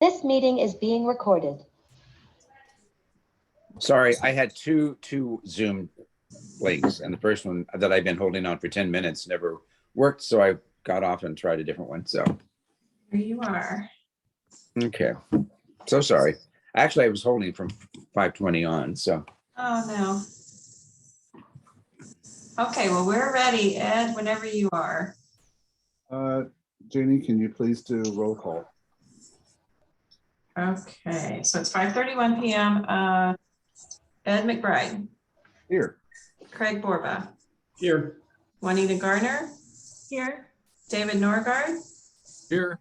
This meeting is being recorded. Sorry, I had two Zoom links, and the first one that I've been holding on for 10 minutes never worked, so I got off and tried a different one. So Here you are. okay, so sorry. Actually, I was holding from 5:20 on. So Oh no. Okay, well, we're ready, Ed, whenever you are. Jeannie, can you please do roll call? Okay, so it's 5:31 p.m. Ed McBride. Here. Craig Borba. Here. Juanita Garner. Here. David Norgard. Here.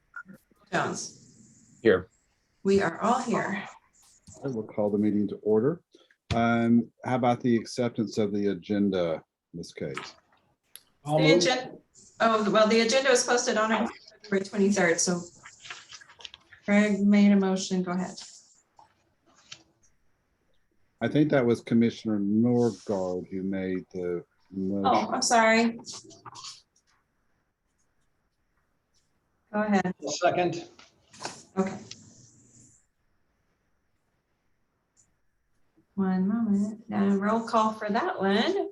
Jones. here. We are all here. I will call the meeting to order. How about the acceptance of the agenda in this case? The agenda, oh, well, the agenda was posted on February 23rd, so Craig made a motion. Go ahead. I think that was Commissioner Norgard who made the motion. Oh, I'm sorry. Go ahead. Second. Okay. One moment. Now roll call for that one.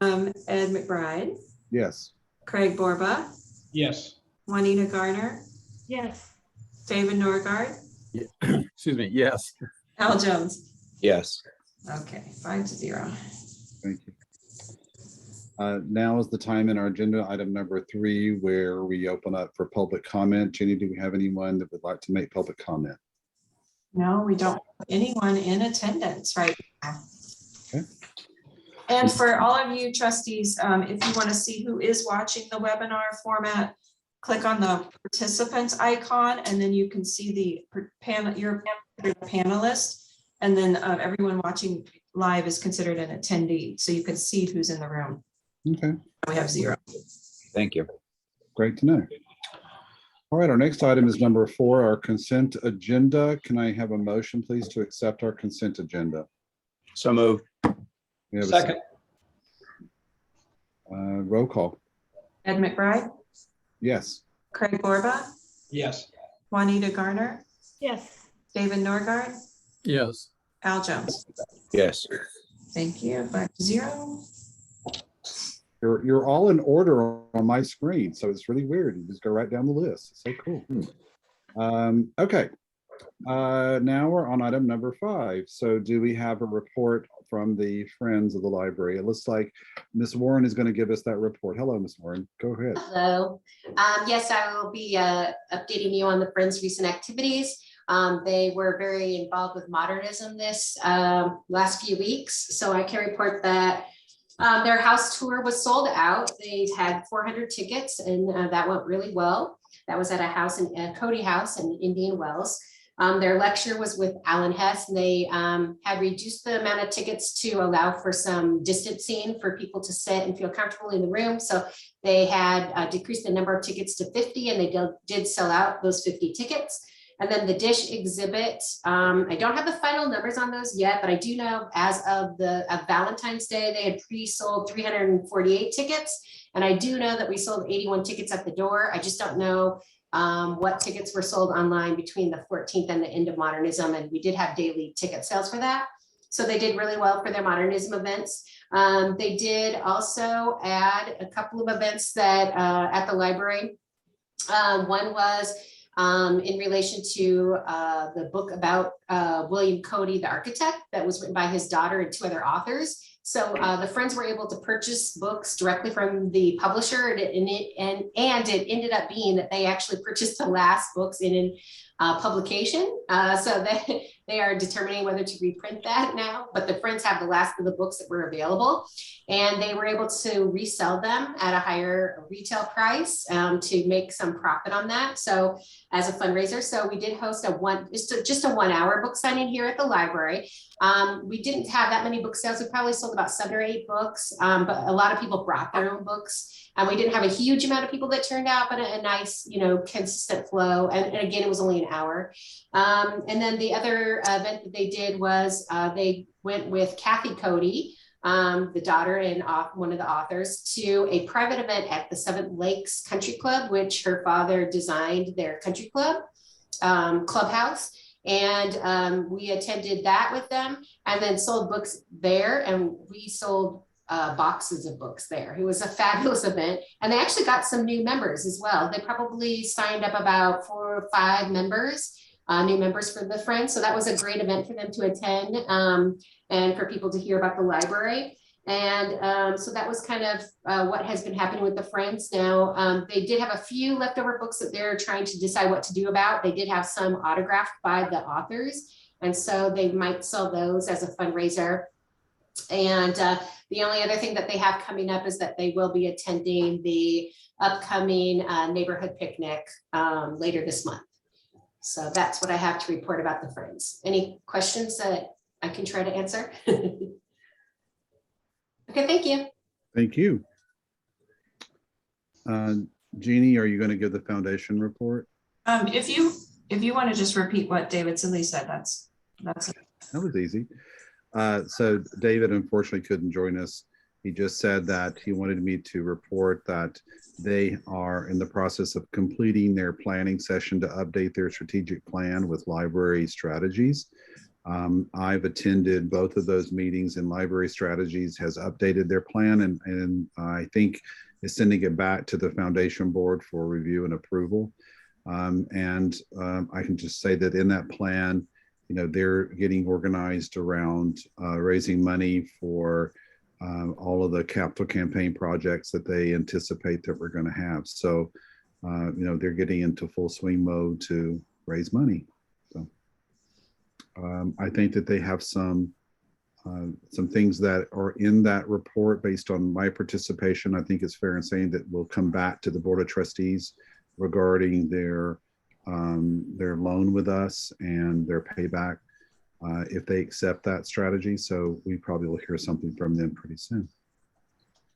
Ed McBride. Yes. Craig Borba. Yes. Juanita Garner. Yes. David Norgard. Excuse me. Yes. Al Jones. Yes. Okay, 5-0. Thank you. Now is the time in our agenda item number 3 where we open up for public comment. Jenny, do we have anyone that would like to make public comment? No, we don't have anyone in attendance right now. Okay. And for all of you trustees, if you want to see who is watching the webinar format, click on the participants icon, and then you can see the panel, your panelist, and then everyone watching live is considered an attendee, so you can see who's in the room. Okay. We have 0. Thank you. Great to know. All right, our next item is number 4, our consent agenda. Can I have a motion, please, to accept our consent agenda? So moved. We have Second. roll call. Ed McBride, Yes. Craig Borba, Yes. Juanita Garner, Yes. David Norgard, Yes. Al Jones. Yes. Thank you. 5-0. You're all in order on my screen, so it's really weird. You just go right down the list. It's so cool. Okay. Now we're on item number 5. So do we have a report from the Friends of the Library? It looks like Ms. Warren is going to give us that report. Hello, Ms. Warren. Go ahead. Hello. Yes, I will be updating you on the Friends' recent activities. They were very involved with modernism this last few weeks. So I can report that their house tour was sold out. They had 400 tickets, and that went really well. That was at a house in Cody House in Indian Wells. Their lecture was with Alan Hess, and they had reduced the amount of tickets to allow for some distancing for people to sit and feel comfortable in the room. So they had decreased the number of tickets to 50, and they did sell out those 50 tickets. And then the dish exhibit, I don't have the final numbers on those yet, but I do know as of Valentine's Day, they had pre-sold 348 tickets. And I do know that we sold 81 tickets at the door. I just don't know what tickets were sold online between the 14th and the end of modernism. And we did have daily ticket sales for that. So they did really well for their modernism events. They did also add a couple of events that at the library. One was in relation to the book about William Cody, the architect, that was written by his daughter and 2 other authors. So the Friends were able to purchase books directly from the publisher, and it ended up being that they actually purchased the last books in publication. So they are determining whether to reprint that now, but the Friends have the last of the books that were available, and they were able to resell them at a higher retail price to make some profit on that. So as a fundraiser, so we did host just a 1-hour book signing here at the library. We didn't have that many book sales. We probably sold about 7 or 8 books, but a lot of people brought their own books. And we didn't have a huge amount of people that turned out, but a nice, consistent flow. And again, it was only an hour. And then the other event that they did was they went with Kathy Cody, the daughter and one of the authors, to a private event at the Seven Lakes Country Club, which her father designed their country club. clubhouse. And we attended that with them and then sold books there, and we sold boxes of books there. It was a fabulous event, and they actually got some new members as well. They probably signed up about 4 or 5 members, new members for the Friends. So that was a great event for them to attend, and for people to hear about the library. And so that was kind of what has been happening with the Friends now. They did have a few leftover books that they're trying to decide what to do about. They did have some autographed by the authors, and so they might sell those as a fundraiser. And the only other thing that they have coming up is that they will be attending the upcoming neighborhood picnic later this month. So that's what I have to report about the Friends. Any questions that I can try to answer? Okay, thank you. Thank you. Jeannie, are you going to give the foundation report? If you want to just repeat what David Silly said, that's That was easy. So David unfortunately couldn't join us. He just said that he wanted me to report that they are in the process of completing their planning session to update their strategic plan with library strategies. I've attended both of those meetings, and Library Strategies has updated their plan, and I think is sending it back to the foundation board for review and approval. I can just say that in that plan, you know, they're getting organized around raising money for all of the capital campaign projects that they anticipate that we're going to have. So, you know, they're getting into full swing mode to raise money. So I think that they have some things that are in that report based on my participation. I think it's fair in saying that we'll come back to the Board of Trustees regarding their loan with us and their payback if they accept that strategy. So we probably will hear something from them pretty soon.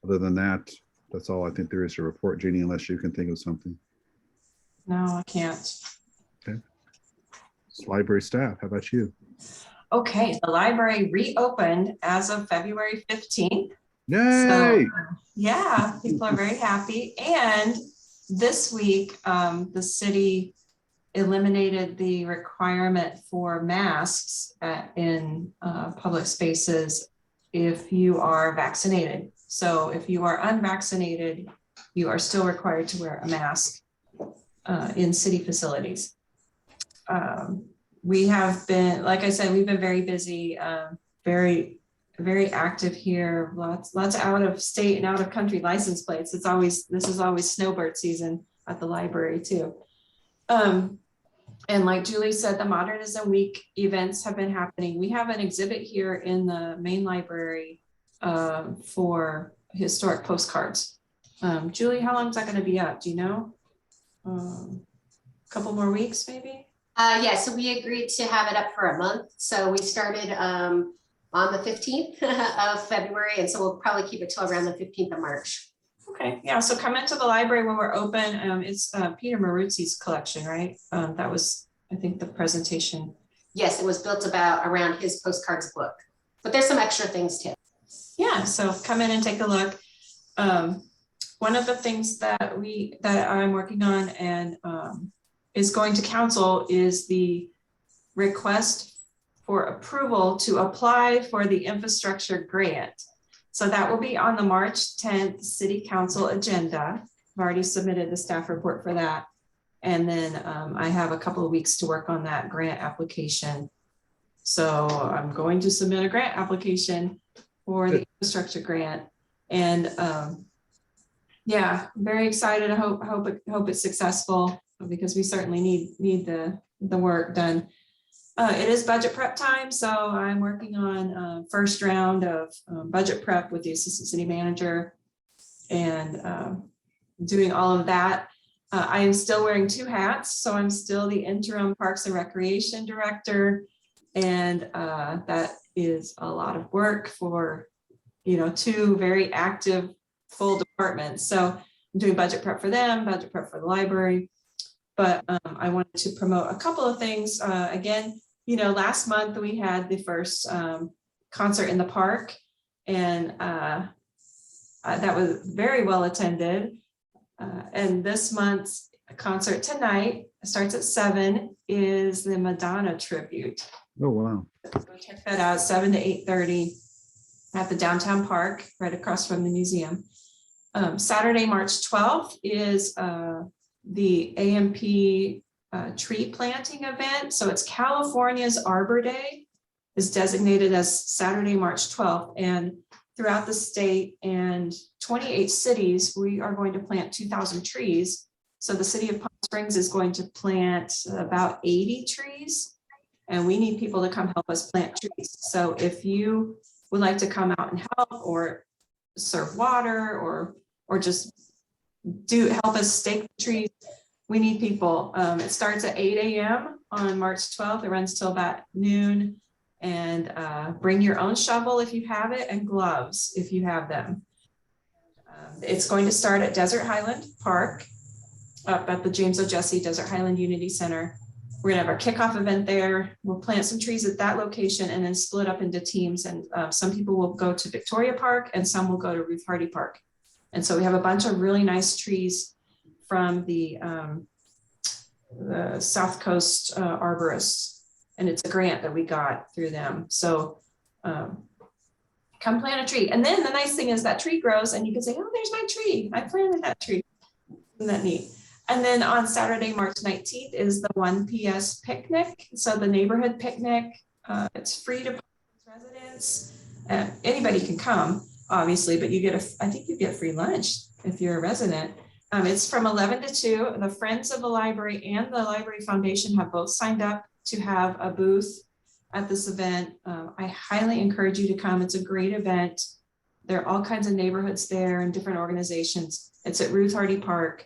Other than that, that's all I think there is to report, Jeannie, unless you can think of something. no, I can't. Okay. It's library staff, how about you? Okay, the library reopened as of February 15th. Yay! So, yeah, people are very happy. And this week, the city eliminated the requirement for masks in public spaces if you are vaccinated. So if you are unvaccinated, you are still required to wear a mask in city facilities. We have been, like I said, we've been very busy, very active here. Lots out of state and out of country license plates. This is always snowbird season at the library too. And like Julie said, the Modernism Week events have been happening. We have an exhibit here in the main library for historic postcards. Julie, how long is that going to be up? Do you know? A couple more weeks, maybe? Yeah, so we agreed to have it up for a month. So we started on the 15th of February, and so we'll probably keep it till around the 15th of March. Okay, yeah, so come into the library when we're open. It's Peter Maruzzi's collection, right? That was, I think, the presentation. Yes, it was built around his postcards book, but there's some extra things too. Yeah, so come in and take a look. One of the things that I'm working on and is going to council is the request for approval to apply for the infrastructure grant. So that will be on the March 10th City Council agenda. I've already submitted the staff report for that. And then I have a couple of weeks to work on that grant application. So I'm going to submit a grant application for the infrastructure grant. And yeah, very excited. I hope it's successful, because we certainly need the work done. It is budget prep time, so I'm working on first round of budget prep with the assistant city manager and doing all of that. I am still wearing 2 hats, so I'm still the interim Parks and Recreation Director, and that is a lot of work for 2 very active full departments. So I'm doing budget prep for them, budget prep for the library. But I wanted to promote a couple of things. Again, last month we had the first concert in the park, and that was very well attended. And this month's concert tonight, starts at 7, is the Madonna tribute. Oh, wow. Go check that out, 7 to 8:30 at the downtown park, right across from the museum. Saturday, March 12th is the AMP tree planting event. So it's California's Arbor Day is designated as Saturday, March 12th. And throughout the state and 28 cities, we are going to plant 2,000 trees. So the city of Palm Springs is going to plant about 80 trees. And we need people to come help us plant trees. So if you would like to come out and help or serve water or just help us stake the trees, we need people. It starts at 8 a.m. on March 12th. It runs till about noon. And bring your own shovel if you have it and gloves if you have them. It's going to start at Desert Highland Park up at the James O. Jesse Desert Highland Unity Center. We're gonna have our kickoff event there. We'll plant some trees at that location and then split up into teams. And some people will go to Victoria Park and some will go to Ruth Hardy Park. And so we have a bunch of really nice trees from the South Coast arborists. And it's a grant that we got through them. So come plant a tree. And then the nice thing is that tree grows and you can say, oh, there's my tree. I planted that tree. Isn't that neat? And then on Saturday, March 19th is the 1 PS picnic. So the neighborhood picnic, it's free to residents. Anybody can come, obviously, but you get I think you get free lunch if you're a resident. It's from 11 to 2. The Friends of the Library and the Library Foundation have both signed up to have a booth at this event. I highly encourage you to come. It's a great event. There are all kinds of neighborhoods there and different organizations. It's at Ruth Hardy Park.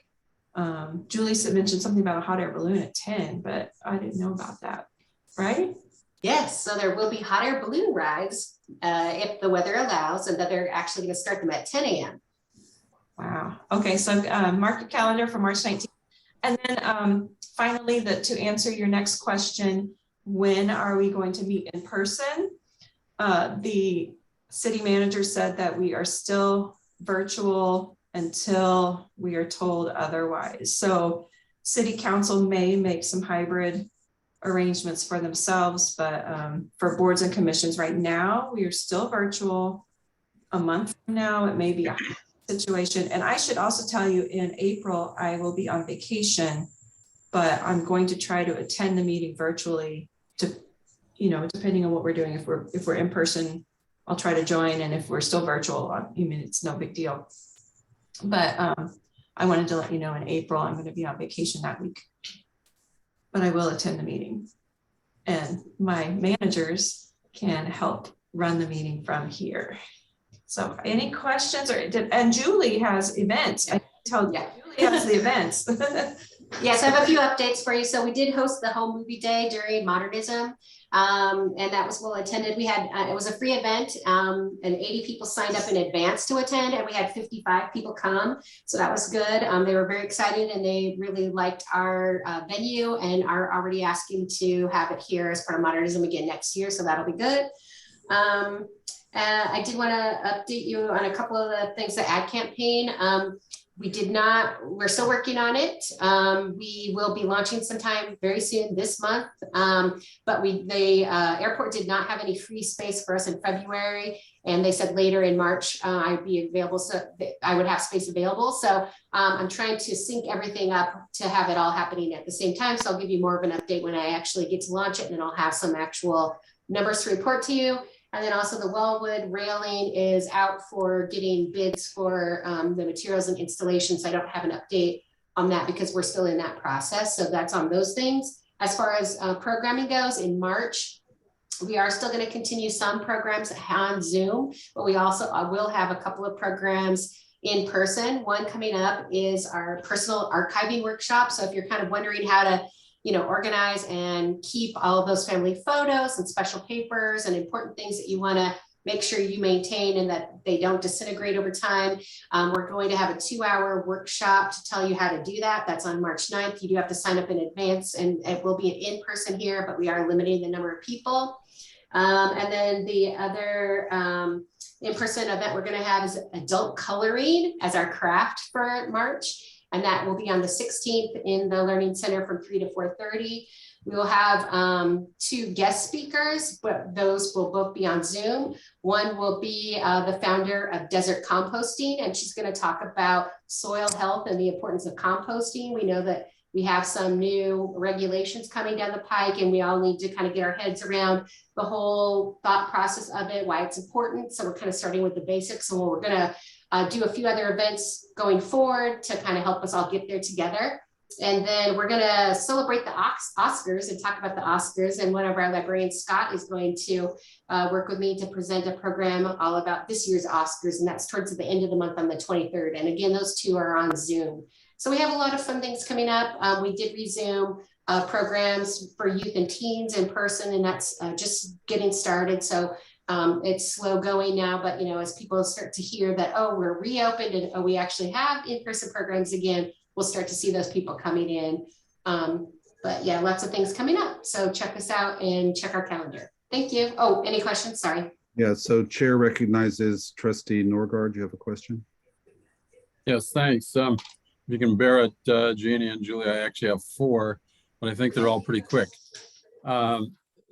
Julie mentioned something about a hot air balloon at 10, but I didn't know about that, right? Yes, so there will be hot air balloon rides if the weather allows, and that they're actually going to start them at 10 a.m. Wow. Okay, so mark your calendar for March 19th. And then finally, to answer your next question, when are we going to meet in person? The city manager said that we are still virtual until we are told otherwise. So city council may make some hybrid arrangements for themselves, but for boards and commissions right now, we are still virtual. A month from now, it may be a situation. And I should also tell you, in April, I will be on vacation, but I'm going to try to attend the meeting virtually to, depending on what we're doing. If we're in person, I'll try to join. And if we're still virtual, it's no big deal. But I wanted to let you know in April, I'm going to be on vacation that week, but I will attend the meeting. And my managers can help run the meeting from here. So any questions and Julie has events. I told you, Julie has the events. Yes, I have a few updates for you. So we did host the home movie day during modernism. And that was well attended. We had, it was a free event and 80 people signed up in advance to attend, and we had 55 people come. So that was good. They were very excited and they really liked our venue and are already asking to have it here as part of modernism again next year. So that'll be good. I did want to update you on a couple of the things, the ad campaign. We're still working on it. We will be launching sometime very soon this month. But the airport did not have any free space for us in February. And they said later in March, I'd be available. So I would have space available. So I'm trying to sync everything up to have it all happening at the same time. So I'll give you more of an update when I actually get to launch it, and then I'll have some actual numbers to report to you. And then also the Wellwood railing is out for getting bids for the materials and installations. I don't have an update on that because we're still in that process. So that's on those things. As far as programming goes, in March, we are still going to continue some programs on Zoom, but we also will have a couple of programs in person. One coming up is our personal archiving workshop. So if you're kind of wondering how to organize and keep all of those family photos and special papers and important things that you want to make sure you maintain and that they don't disintegrate over time. We're going to have a 2-hour workshop to tell you how to do that. That's on March 9th. You do have to sign up in advance, and it will be an in-person here, but we are limiting the number of people. And then the other in-person event we're going to have is adult coloring as our craft for March. and that will be on the 16th in the Learning Center from 3 to 4:30. We will have 2 guest speakers, but those will both be on Zoom. One will be the founder of Desert Composting, and she's going to talk about soil health and the importance of composting. We know that we have some new regulations coming down the pike, and we all need to kind of get our heads around the whole thought process of it, why it's important. So we're kind of starting with the basics. So we're going to do a few other events going forward to kind of help us all get there together. And then we're going to celebrate the Oscars and talk about the Oscars. And one of our librarians, Scott, is going to work with me to present a program all about this year's Oscars. And that's towards the end of the month on the 23rd. And again, those 2 are on Zoom. So we have a lot of fun things coming up. We did resume programs for youth and teens in person, and that's just getting started. So it's slow going now, but as people start to hear that, oh, we're reopened and oh, we actually have in-person programs again, we'll start to see those people coming in. But yeah, lots of things coming up. So check us out and check our calendar. Thank you. Oh, any questions? Sorry. Yeah, so Chair recognizes Trustee Norgard. You have a question? Yes, thanks. If you can bear it, Jeannie and Julie, I actually have 4, but I think they're all pretty quick.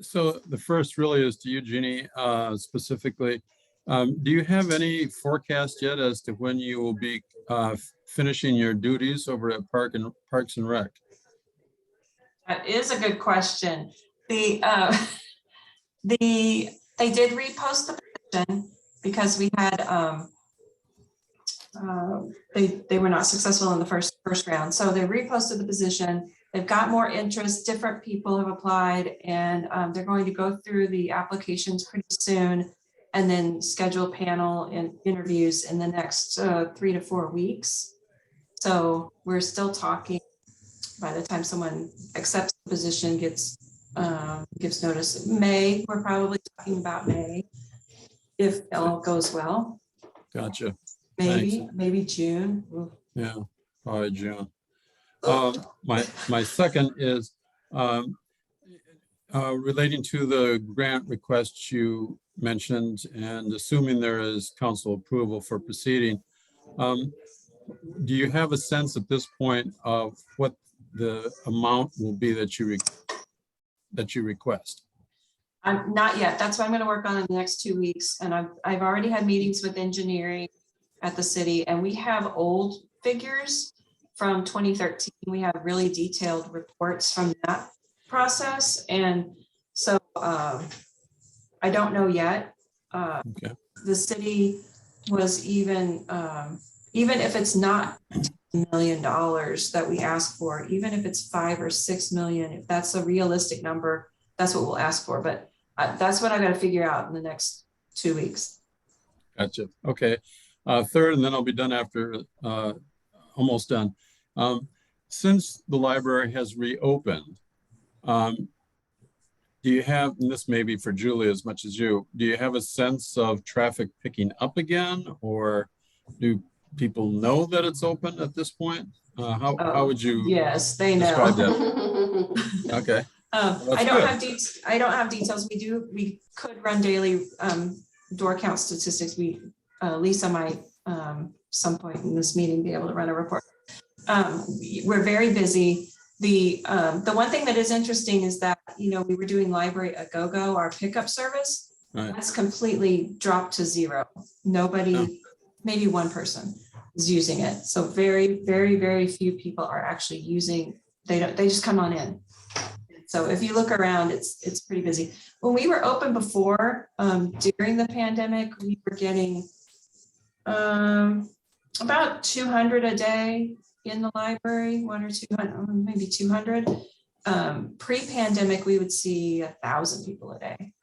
So the first really is to you, Jeannie, specifically. Do you have any forecast yet as to when you will be finishing your duties over at Parks and Rec? That is a good question. They did repost the position because we had they were not successful in the first round. So they reposted the position. They've got more interest. Different people have applied, and they're going to go through the applications pretty soon, and then schedule panel and interviews in the next 3 to 4 weeks. So we're still talking. By the time someone accepts the position, gives notice, May. We're probably talking about May, if all goes well. Gotcha. Maybe June. Ooh. Yeah, probably June. My second is relating to the grant request you mentioned, and assuming there is council approval for proceeding. Do you have a sense at this point of what the amount will be that you request? Not yet. That's what I'm going to work on in the next 2 weeks. And I've already had meetings with engineering at the city, and we have old figures from 2013. We have really detailed reports from that process. And so I don't know yet. Okay. The city was even if it's not $10 million that we ask for, even if it's 5 or 6 million, if that's a realistic number, that's what we'll ask for. But that's what I got to figure out in the next 2 weeks. Gotcha. Okay. Third, and then I'll be done after, almost done. Since the library has reopened, do you have, and this may be for Julie as much as you, do you have a sense of traffic picking up again, or do people know that it's open at this point? How would you Yes, they know. describe that? Okay. I don't have details. We could run daily door count statistics. Lisa might some point in this meeting be able to run a report. We're very busy. The one thing that is interesting is that, we were doing Library a Go-Go, our pickup service. Right. That's completely dropped to zero. Nobody, maybe one person is using it. So very, very, very few people are actually using, they just come on in. So if you look around, it's pretty busy. When we were open before, during the pandemic, we were getting about 200 a day in the library, 1 or 200, maybe 200. Pre-pandemic, we would see 1,000 people a day.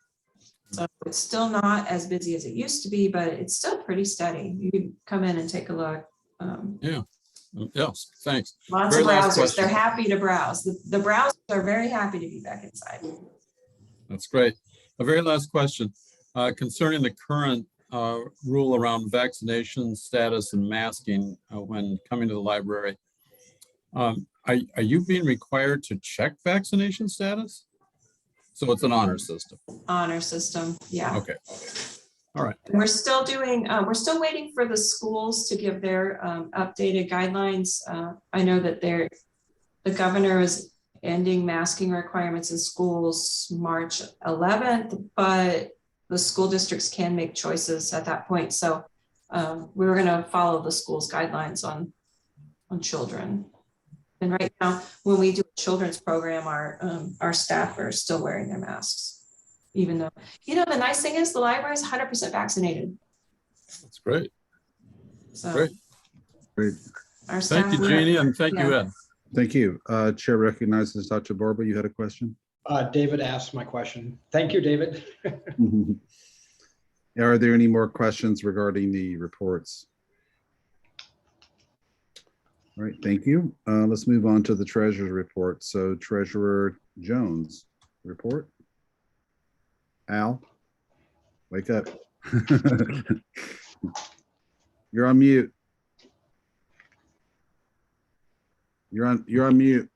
So it's still not as busy as it used to be, but it's still pretty steady. You can come in and take a look. Yeah. Yes, thanks. Lots Very of last browsers. question. They're happy to browse. The browsers are very happy to be back inside. That's great. A very last question concerning the current rule around vaccination status and masking when coming to the library. Are you being required to check vaccination status? So it's an honor system. Honor system, yeah. Okay. All right. We're still doing, we're still waiting for the schools to give their updated guidelines. I know that the governor is ending masking requirements in schools March 11th, but the school districts can make choices at that point. So we were going to follow the school's guidelines on children. And right now, when we do a children's program, our staff are still wearing their masks, even though, the nice thing is the library is 100% vaccinated. That's great. So Great. Great. our staff, Thank you, Jeannie, and thank you, Yeah. Ed. Thank you. Chair recognizes Dr. Barber. You had a question? David asked my question. Thank you, David. Are there any more questions regarding the reports? All right, thank you. Let's move on to the treasurer's report. So Treasurer Jones, report. Al, wake up. You're on mute. You're on mute.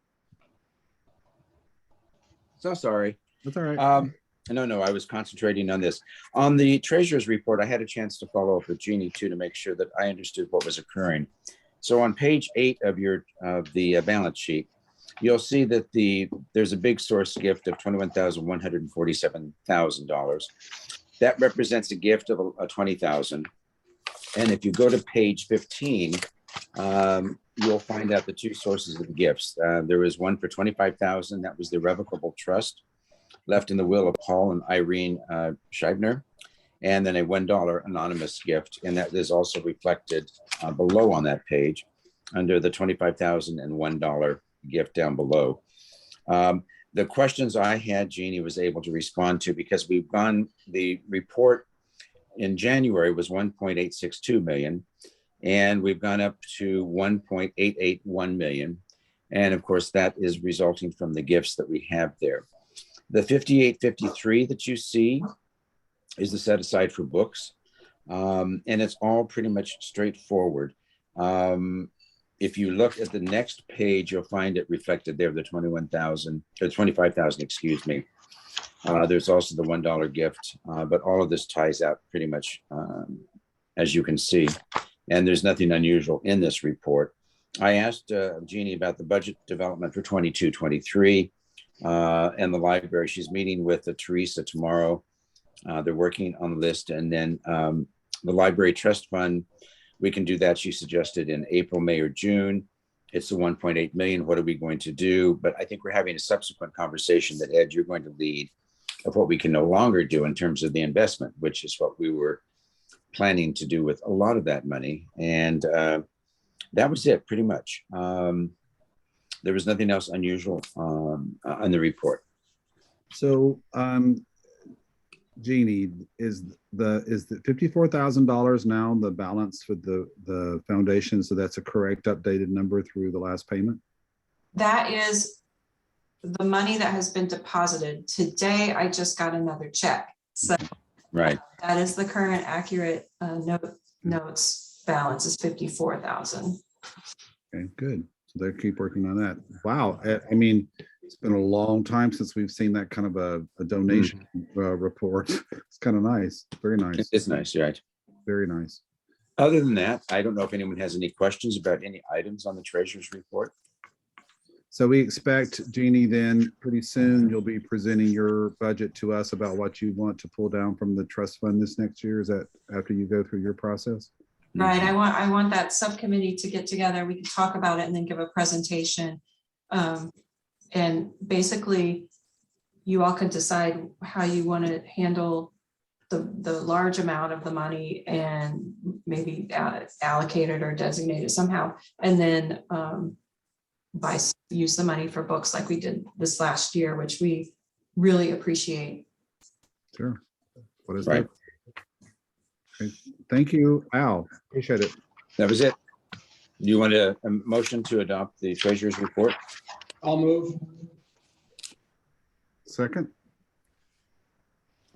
So sorry. That's all right. No, I was concentrating on this. On the treasurer's report, I had a chance to follow up with Jeannie too, to make sure that I understood what was occurring. So on page 8 of the balance sheet, you'll see that there's a big source gift of $21,147,000. That represents a gift of $20,000. And if you go to page 15, you'll find out the two sources of the gifts. There was one for $25,000. That was the irrevocable trust left in the will of Paul and Irene Scheibner, and then a $1 anonymous gift. And that is also reflected below on that page under the $25,000 and $1 gift down below. The questions I had, Jeannie was able to respond to, because the report in January was 1.862 million, and we've gone up to 1.881 million. And of course, that is resulting from the gifts that we have there. The 5853 that you see is the set aside for books. And it's all pretty much straightforward. If you look at the next page, you'll find it reflected there, the 21,000 or 25,000, excuse me. There's also the $1 gift, but all of this ties out pretty much, as you can see. And there's nothing unusual in this report. I asked Jeannie about the budget development for 22-23 and the library. She's meeting with Teresa tomorrow. They're working on the list. And then the library trust fund, we can do that, she suggested, in April, May, or June. It's the 1.8 million. What are we going to do? But I think we're having a subsequent conversation that, Ed, you're going to lead, of what we can no longer do in terms of the investment, which is what we were planning to do with a lot of that money. And that was it, pretty much. There was nothing else unusual on the report. So, Jeannie, is the $54,000 now the balance for the foundation? So that's a correct updated number through the last payment? That is the money that has been deposited. Today, I just got another check. So Right. that is the current accurate notes balance is 54,000. Okay, good. So they keep working on that. Wow. I mean, it's been a long time since we've seen that kind of a donation report. It's kind of nice. Very nice. It's nice, right? Very nice. Other than that, I don't know if anyone has any questions about any items on the treasurer's report. So we expect, Jeannie, then pretty soon you'll be presenting your budget to us about what you want to pull down from the trust fund this next year. Is that after you go through your process? Right. I want that subcommittee to get together. We can talk about it and then give a presentation. And basically, you all can decide how you want to handle the large amount of the money and maybe allocate it or designate it somehow. And then use the money for books like we did this last year, which we really appreciate. Sure. What is Right. that? Okay. Thank you, Al. Appreciate it. That was it. Do you want a motion to adopt the treasurer's report? I'll move. Second.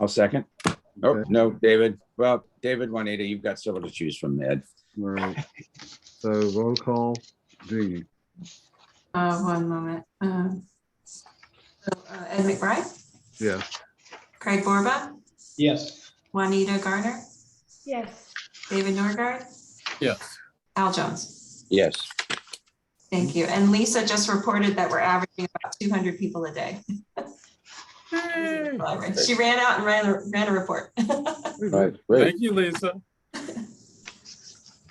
I'll second. Oh, Okay. no, David. Well, David, Juanita, you've got several to choose from, Ed. All right. So roll call, Jeannie. One moment. Ed McBride, Yes. Craig Borba, Yes. Juanita Garner, Yes. David Norgard, Yes. Al Jones. Yes. Thank you. And Lisa just reported that we're averaging about 200 people a day. She ran out and ran a report. Right, great. Thank you, Lisa.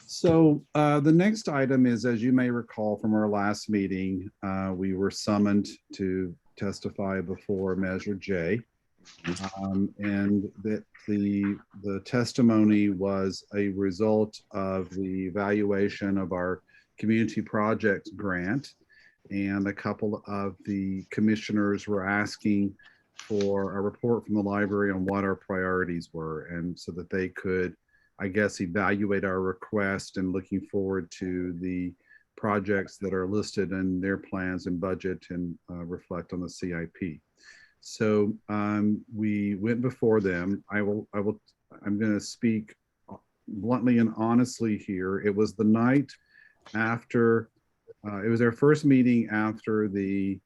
So the next item is, as you may recall from our last meeting, we were summoned to testify before Measure J. And that the testimony was a result of the evaluation of our community project grant. And a couple of the commissioners were asking for a report from the library on what our priorities were, and so that they could, I guess, evaluate our request and looking forward to the projects that are listed in their plans and budget and reflect on the CIP. So we went before them. I'm going to speak bluntly and honestly here. It was the night after, it was our first meeting after the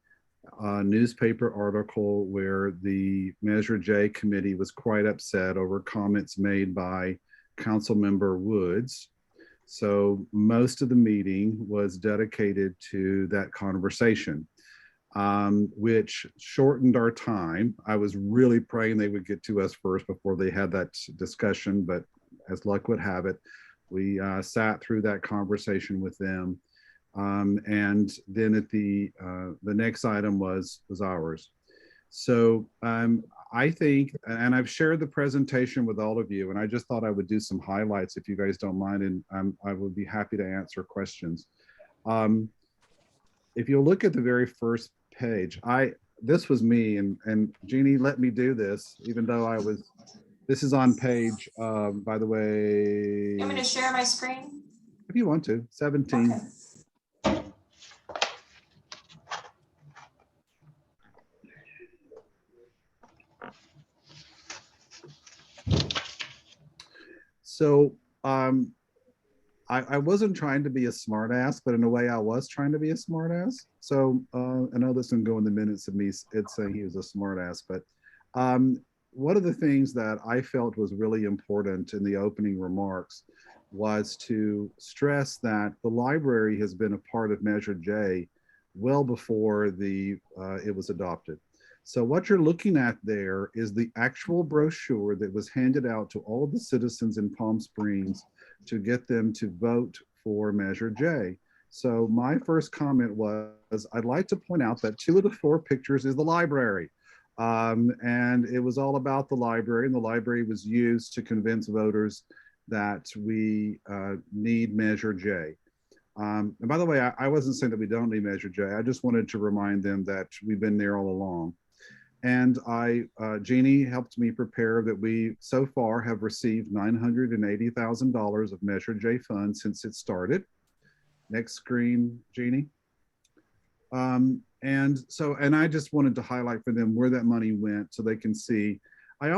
newspaper article where the Measure J committee was quite upset over comments made by Councilmember Woods. So most of the meeting was dedicated to that conversation, which shortened our time. I was really praying they would get to us first before they had that discussion, but as luck would have it, we sat through that conversation with them. And then at the next item was ours. So I think, and I've shared the presentation with all of you, and I just thought I would do some highlights if you guys don't mind, and I would be happy to answer questions. If you look at the very first page, this was me, and Jeannie let me do this, even though this is on page, by the way. I'm going to share my screen. If you want to, 17. Okay. So I wasn't trying to be a smart ass, but in a way I was trying to be a smart ass. So I know this can go in the minutes of me it's saying he was a smart ass, but one of the things that I felt was really important in the opening remarks was to stress that the library has been a part of Measure J well before it was adopted. So what you're looking at there is the actual brochure that was handed out to all of the citizens in Palm Springs to get them to vote for Measure J. So my first comment was, I'd like to point out that 2 of the 4 pictures is the library. And it was all about the library, and the library was used to convince voters that we need Measure J. And by the way, I wasn't saying that we don't need Measure J. I just wanted to remind them that we've been there all along. And Jeannie helped me prepare that we so far have received $980,000 of Measure J funds since it started. Next screen, Jeannie. And I just wanted to highlight for them where that money went so they can see. I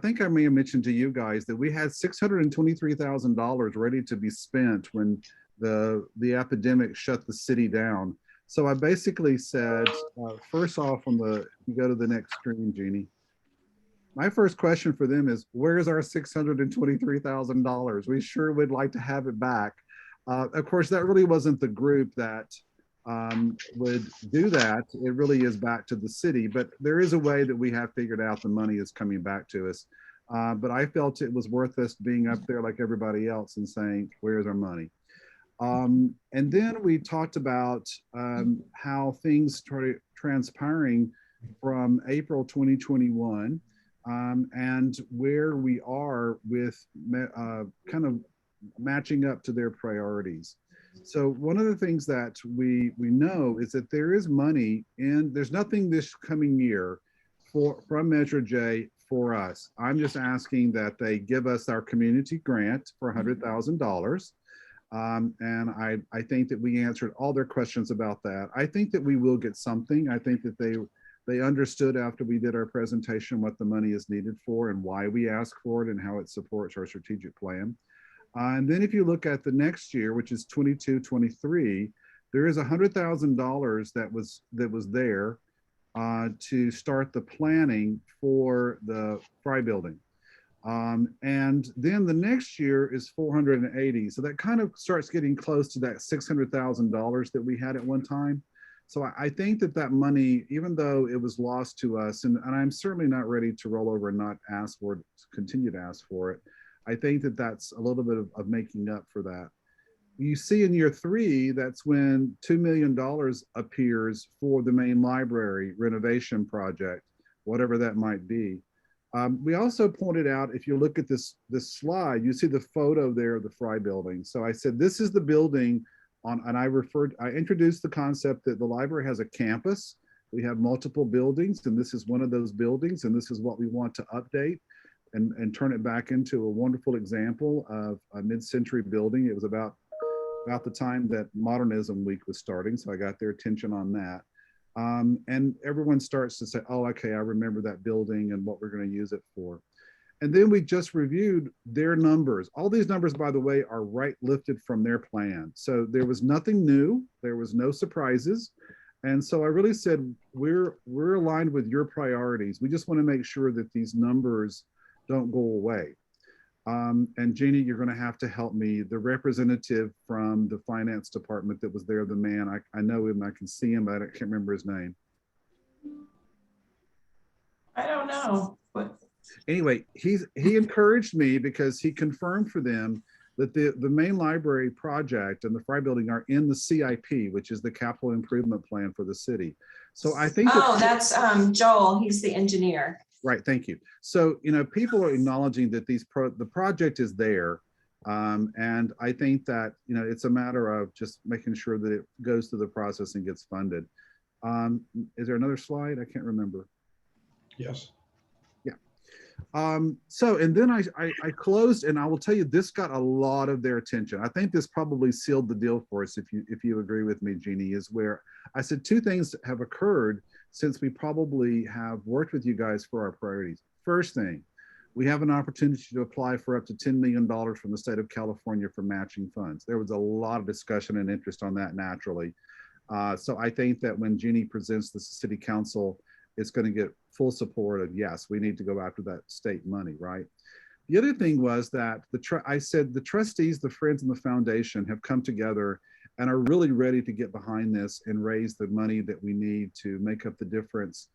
think I may have mentioned to you guys that we had $623,000 ready to be spent when the epidemic shut the city down. So I basically said, first off, you go to the next screen, Jeannie. My first question for them is, where's our $623,000? We sure would like to have it back. Of course, that really wasn't the group that would do that. It really is back to the city, but there is a way that we have figured out the money is coming back to us. But I felt it was worth us being up there like everybody else and saying, where's our money? And then we talked about how things started transpiring from April 2021 and where we are with kind of matching up to their priorities. So one of the things that we know is that there is money there's nothing this coming year from Measure J for us. I'm just asking that they give us our community grant for $100,000. And I think that we answered all their questions about that. I think that we will get something. I think that they understood after we did our presentation what the money is needed for and why we ask for it and how it supports our strategic plan. And then if you look at the next year, which is 22-23, there is $100,000 that was there to start the planning for the Fry building. And then the next year is 480. So that kind of starts getting close to that $600,000 that we had at one time. So I think that that money, even though it was lost to us, and I'm certainly not ready to roll over and not ask for it, continue to ask for it. I think that that's a little bit of making up for that. You see in year 3, that's when $2 million appears for the main library renovation project, whatever that might be. We also pointed out, if you look at this slide, you see the photo there of the Fry building. So I said, this is the building and I introduced the concept that the library has a campus. We have multiple buildings, and this is one of those buildings, and this is what we want to update and turn it back into a wonderful example of a mid-century building. It was about the time that Modernism Week was starting, so I got their attention on that. And everyone starts to say, oh, okay, I remember that building and what we're going to use it for. And then we just reviewed their numbers. All these numbers, by the way, are right lifted from their plan. So there was nothing new. There was no surprises. And so I really said, we're aligned with your priorities. We just want to make sure that these numbers don't go away. And Jeannie, you're going to help me. The representative from the finance department that was there, the man, I know him, I can see him, but I can't remember his name. I don't know, but Anyway, he encouraged me because he confirmed for them that the main library project and the Fry building are in the CIP, which is the capital improvement plan for the city. So I think that's Joel. He's the engineer. Right, thank you. So, you know, people are acknowledging that the project is there. And I think that, you know, it's a matter of just making sure that it goes through the process and gets funded. Is there another slide? I can't remember. Yes. So, and then I closed, and I will tell you, this got a lot of their attention. I think this probably sealed the deal for us, if you agree with me, Jeannie, is where I said 2 things have occurred since we probably have worked with you guys for our priorities. First thing, we have an opportunity to apply for up to $10 million from the state of California for matching funds. There was a lot of discussion and interest on that naturally. So I think that when Jeannie presents this to City Council, it's going to get full support of, yes, we need to go after that state money, right? The other thing was that I said the trustees, the friends, and the foundation have come together and are really ready to get behind this and raise the money that we need to make up the difference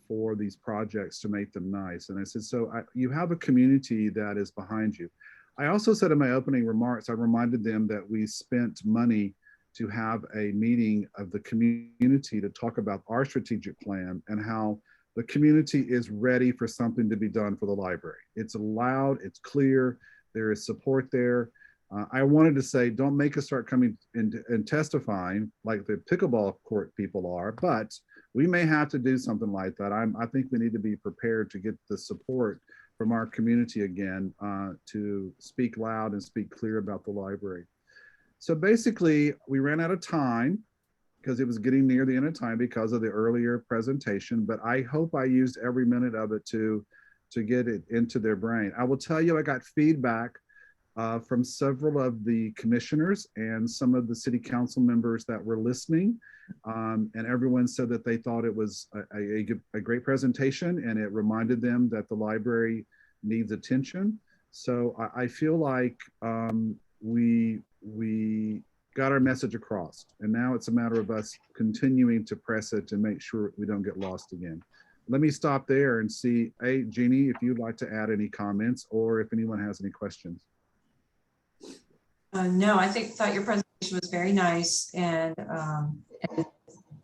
for these projects to make them nice. And I said, so you have a community that is behind you. I also said in my opening remarks, I reminded them that we spent money to have a meeting of the community to talk about our strategic plan and how the community is ready for something to be done for the library. It's loud, it's clear, there is support there. I wanted to say, don't make us start coming and testifying like the pickleball court people are, but we may have to do something like that. I think we need to be prepared to get the support from our community again to speak loud and speak clear about the library. So basically, we ran out of time because it was getting near the end of time because of the earlier presentation, but I hope I used every minute of it to get it into their brain. I will tell you, I got feedback from several of the commissioners and some of the city council members that were listening. And everyone said that they thought it was a great presentation and it reminded them that the library needs attention. So I feel like we got our message across, and now it's a matter of us continuing to press it to make sure we don't get lost again. Let me stop there and see, hey, Jeannie, if you'd like to add any comments or if anyone has any questions. No, I thought your presentation was very nice, and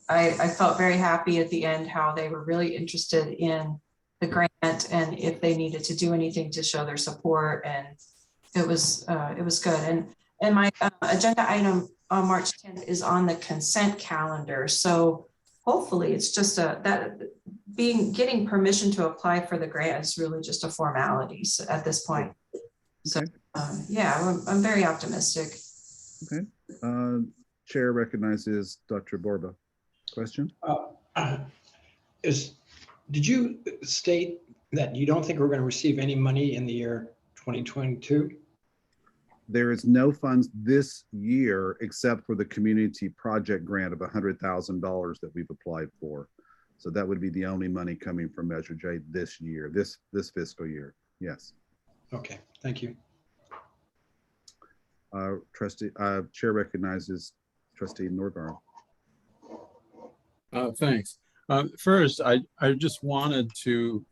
I felt very happy at the end how they were really interested in the grant and if they needed to do anything to show their support, and it was good. And my agenda item on March 10th is on the consent calendar. So hopefully it's just getting permission to apply for the grant is really just a formality at this point. So yeah, I'm very optimistic. Okay. Chair recognizes Dr. Borba. Question? Did you state that you don't think we're going to receive any money in the year 2022? There is no funds this year except for the community project grant of $100,000 that we've applied for. So that would be the only money coming from Measure J this year, this fiscal year. Yes. Okay, thank you. Chair recognizes Trustee Norgard. Thanks. First, I just wanted to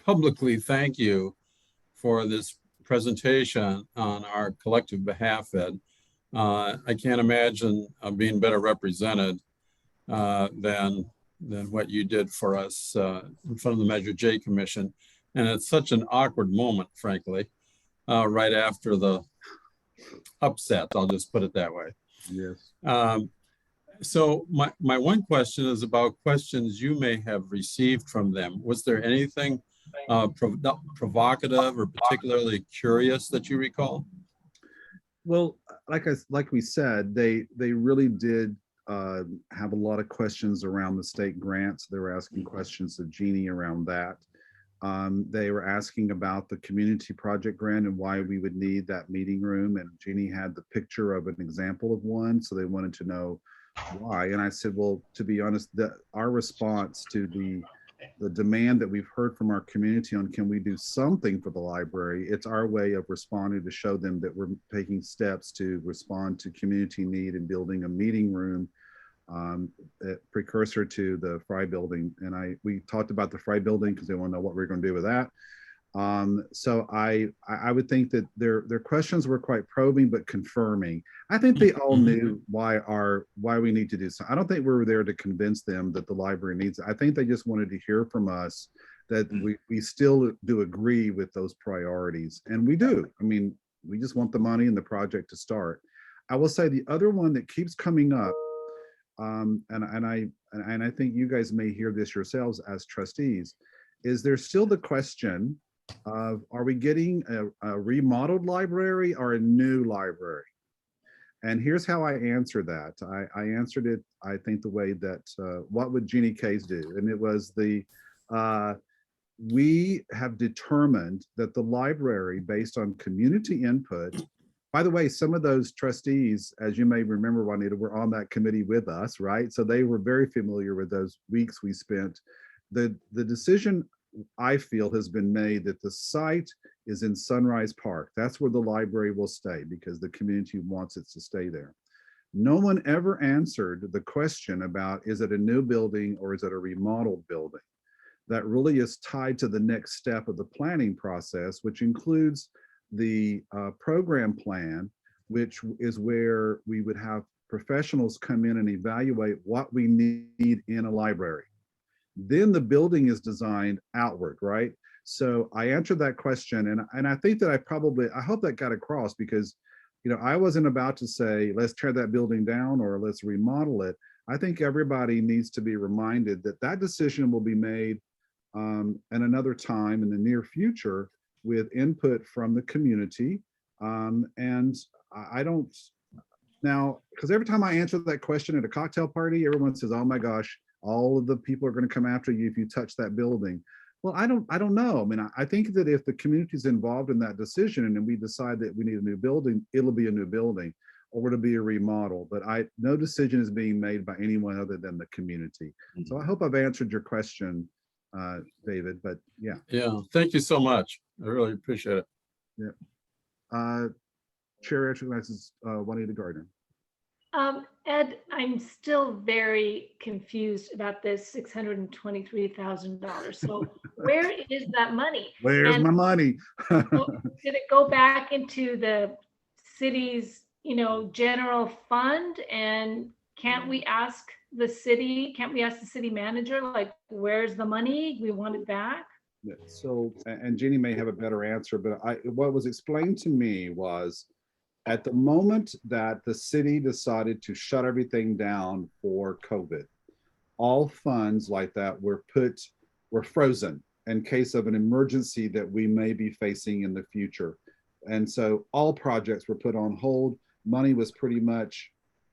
publicly thank you for this presentation on our collective behalf, Ed. I can't imagine being better represented than what you did for us in front of the Measure J Commission. And it's such an awkward moment, frankly, right after the upset, I'll just put it that way. Yes. So my one question is about questions you may have received from them. Was there anything provocative or particularly curious that you recall? Well, like we said, they really did have a lot of questions around the state grants. They were asking questions of Jeannie around that. They were asking about the community project grant and why we would need that meeting room. And Jeannie had the picture of an example of one. So they wanted to know why. And I said, well, to be honest, our response to the demand that we've heard from our community on can we do something for the library, it's our way of responding to show them that we're taking steps to respond to community need and building a meeting room, precursor to the Fry building. And we talked about the Fry building because they want to know what we're going to do with that. So I would think that their questions were quite probing but confirming. I think they all knew why we need to do so. I don't think we were there to convince them that the library needs it. I think they just wanted to hear from us that we still do agree with those priorities, and we do. I mean, we just want the money and the project to start. I will say the other one that keeps coming up, and I think you guys may hear this yourselves as trustees, is there's still the question of, are we getting a remodeled library or a new library? And here's how I answered that. I answered it, I think, the way that, what would Jeannie Case do? And it was we have determined that the library, based on community input, by the way, some of those trustees, as you may remember, Juanita, were on that committee with us, right? So they were very familiar with those weeks we spent. The decision, I feel, has been made that the site is in Sunrise Park. That's where the library will stay because the community wants it to stay there. No one ever answered the question about, is it a new building or is it a remodeled building? That really is tied to the next step of the planning process, which includes the program plan, which is where we would have professionals come in and evaluate what we need in a library. Then the building is designed outward, right? So I answered that question, and I think that I hope that got across, because I wasn't about to say, let's tear that building down or let's remodel it. I think everybody needs to be reminded that that decision will be made at another time in the near future with input from the community. And I don't, now, because every time I answer that question at a cocktail party, everyone says, oh my gosh, all of the people are going to come after you if you touch that building. Well, I don't know. I mean, I think that if the community is involved in that decision and we decide that we need a new building, it'll be a new building or it'll be a remodel. But no decision is being made by anyone other than the community. So I hope I've answered your question, David, but yeah. Yeah, thank you so much. I really appreciate it. Yeah. Chair recognizes Juanita Gardner. Ed, I'm still very confused about this $623,000. So where is that money? Where's my money? Did it go back into the city's, general fund? And can't we ask the city manager, like, where's the money? We want it back. Yeah, so, and Jeannie may have a better answer, but what was explained to me was, at the moment that the city decided to shut everything down for COVID, all funds like that were frozen in case of an emergency that we may be facing in the future. And so all projects were put on hold. Money was pretty much,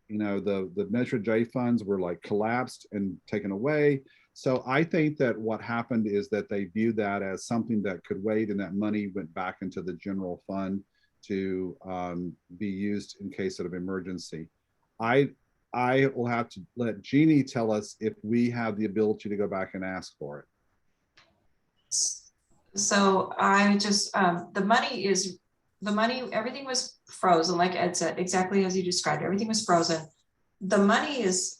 the Measure J funds were like collapsed and taken away. So I think that what happened is that they viewed that as something that could wait, and that money went back into the general fund to be used in case of emergency. I will have to let Jeannie tell us if we have the ability to go back and ask for it. So I just, the money, everything was frozen, like Ed said, exactly as you described, everything was frozen. The money is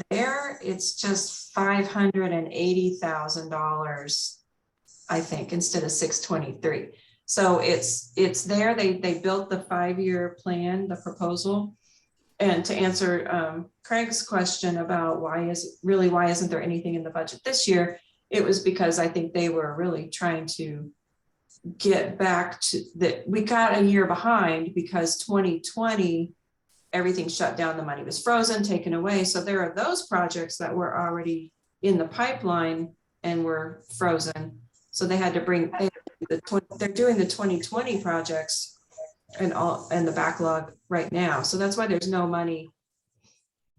there, it's just $580,000, I think, instead of 623. So it's there, they built the 5-year plan, the proposal. And to answer Craig's question about why isn't there anything in the budget this year? It was because I think they were really trying to get back to that. We got a year behind because 2020, everything shut down, the money was frozen, taken away. So there are those projects that were already in the pipeline and were frozen. So they had to they're doing the 2020 projects and the backlog right now. So that's why there's no money,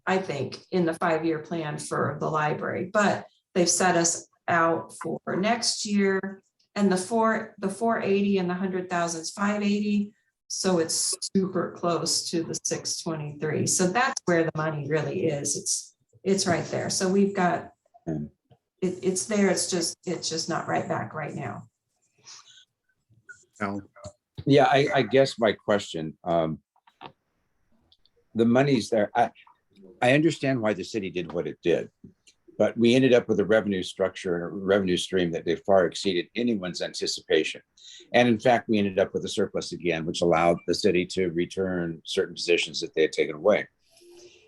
I think, in the 5-year plan for the library, but they've set us out for next year, and the 480 and the 100,000 is 580. So it's super close to the 623. So that's where the money really is. It's right there. So we've got, it's there. It's just not right back right now. Al? Yeah, I guess my question, the money's there. I understand why the city did what it did, but we ended up with a revenue structure and a revenue stream that they far exceeded anyone's anticipation. And in fact, we ended up with a surplus again, which allowed the city to return certain positions that they had taken away.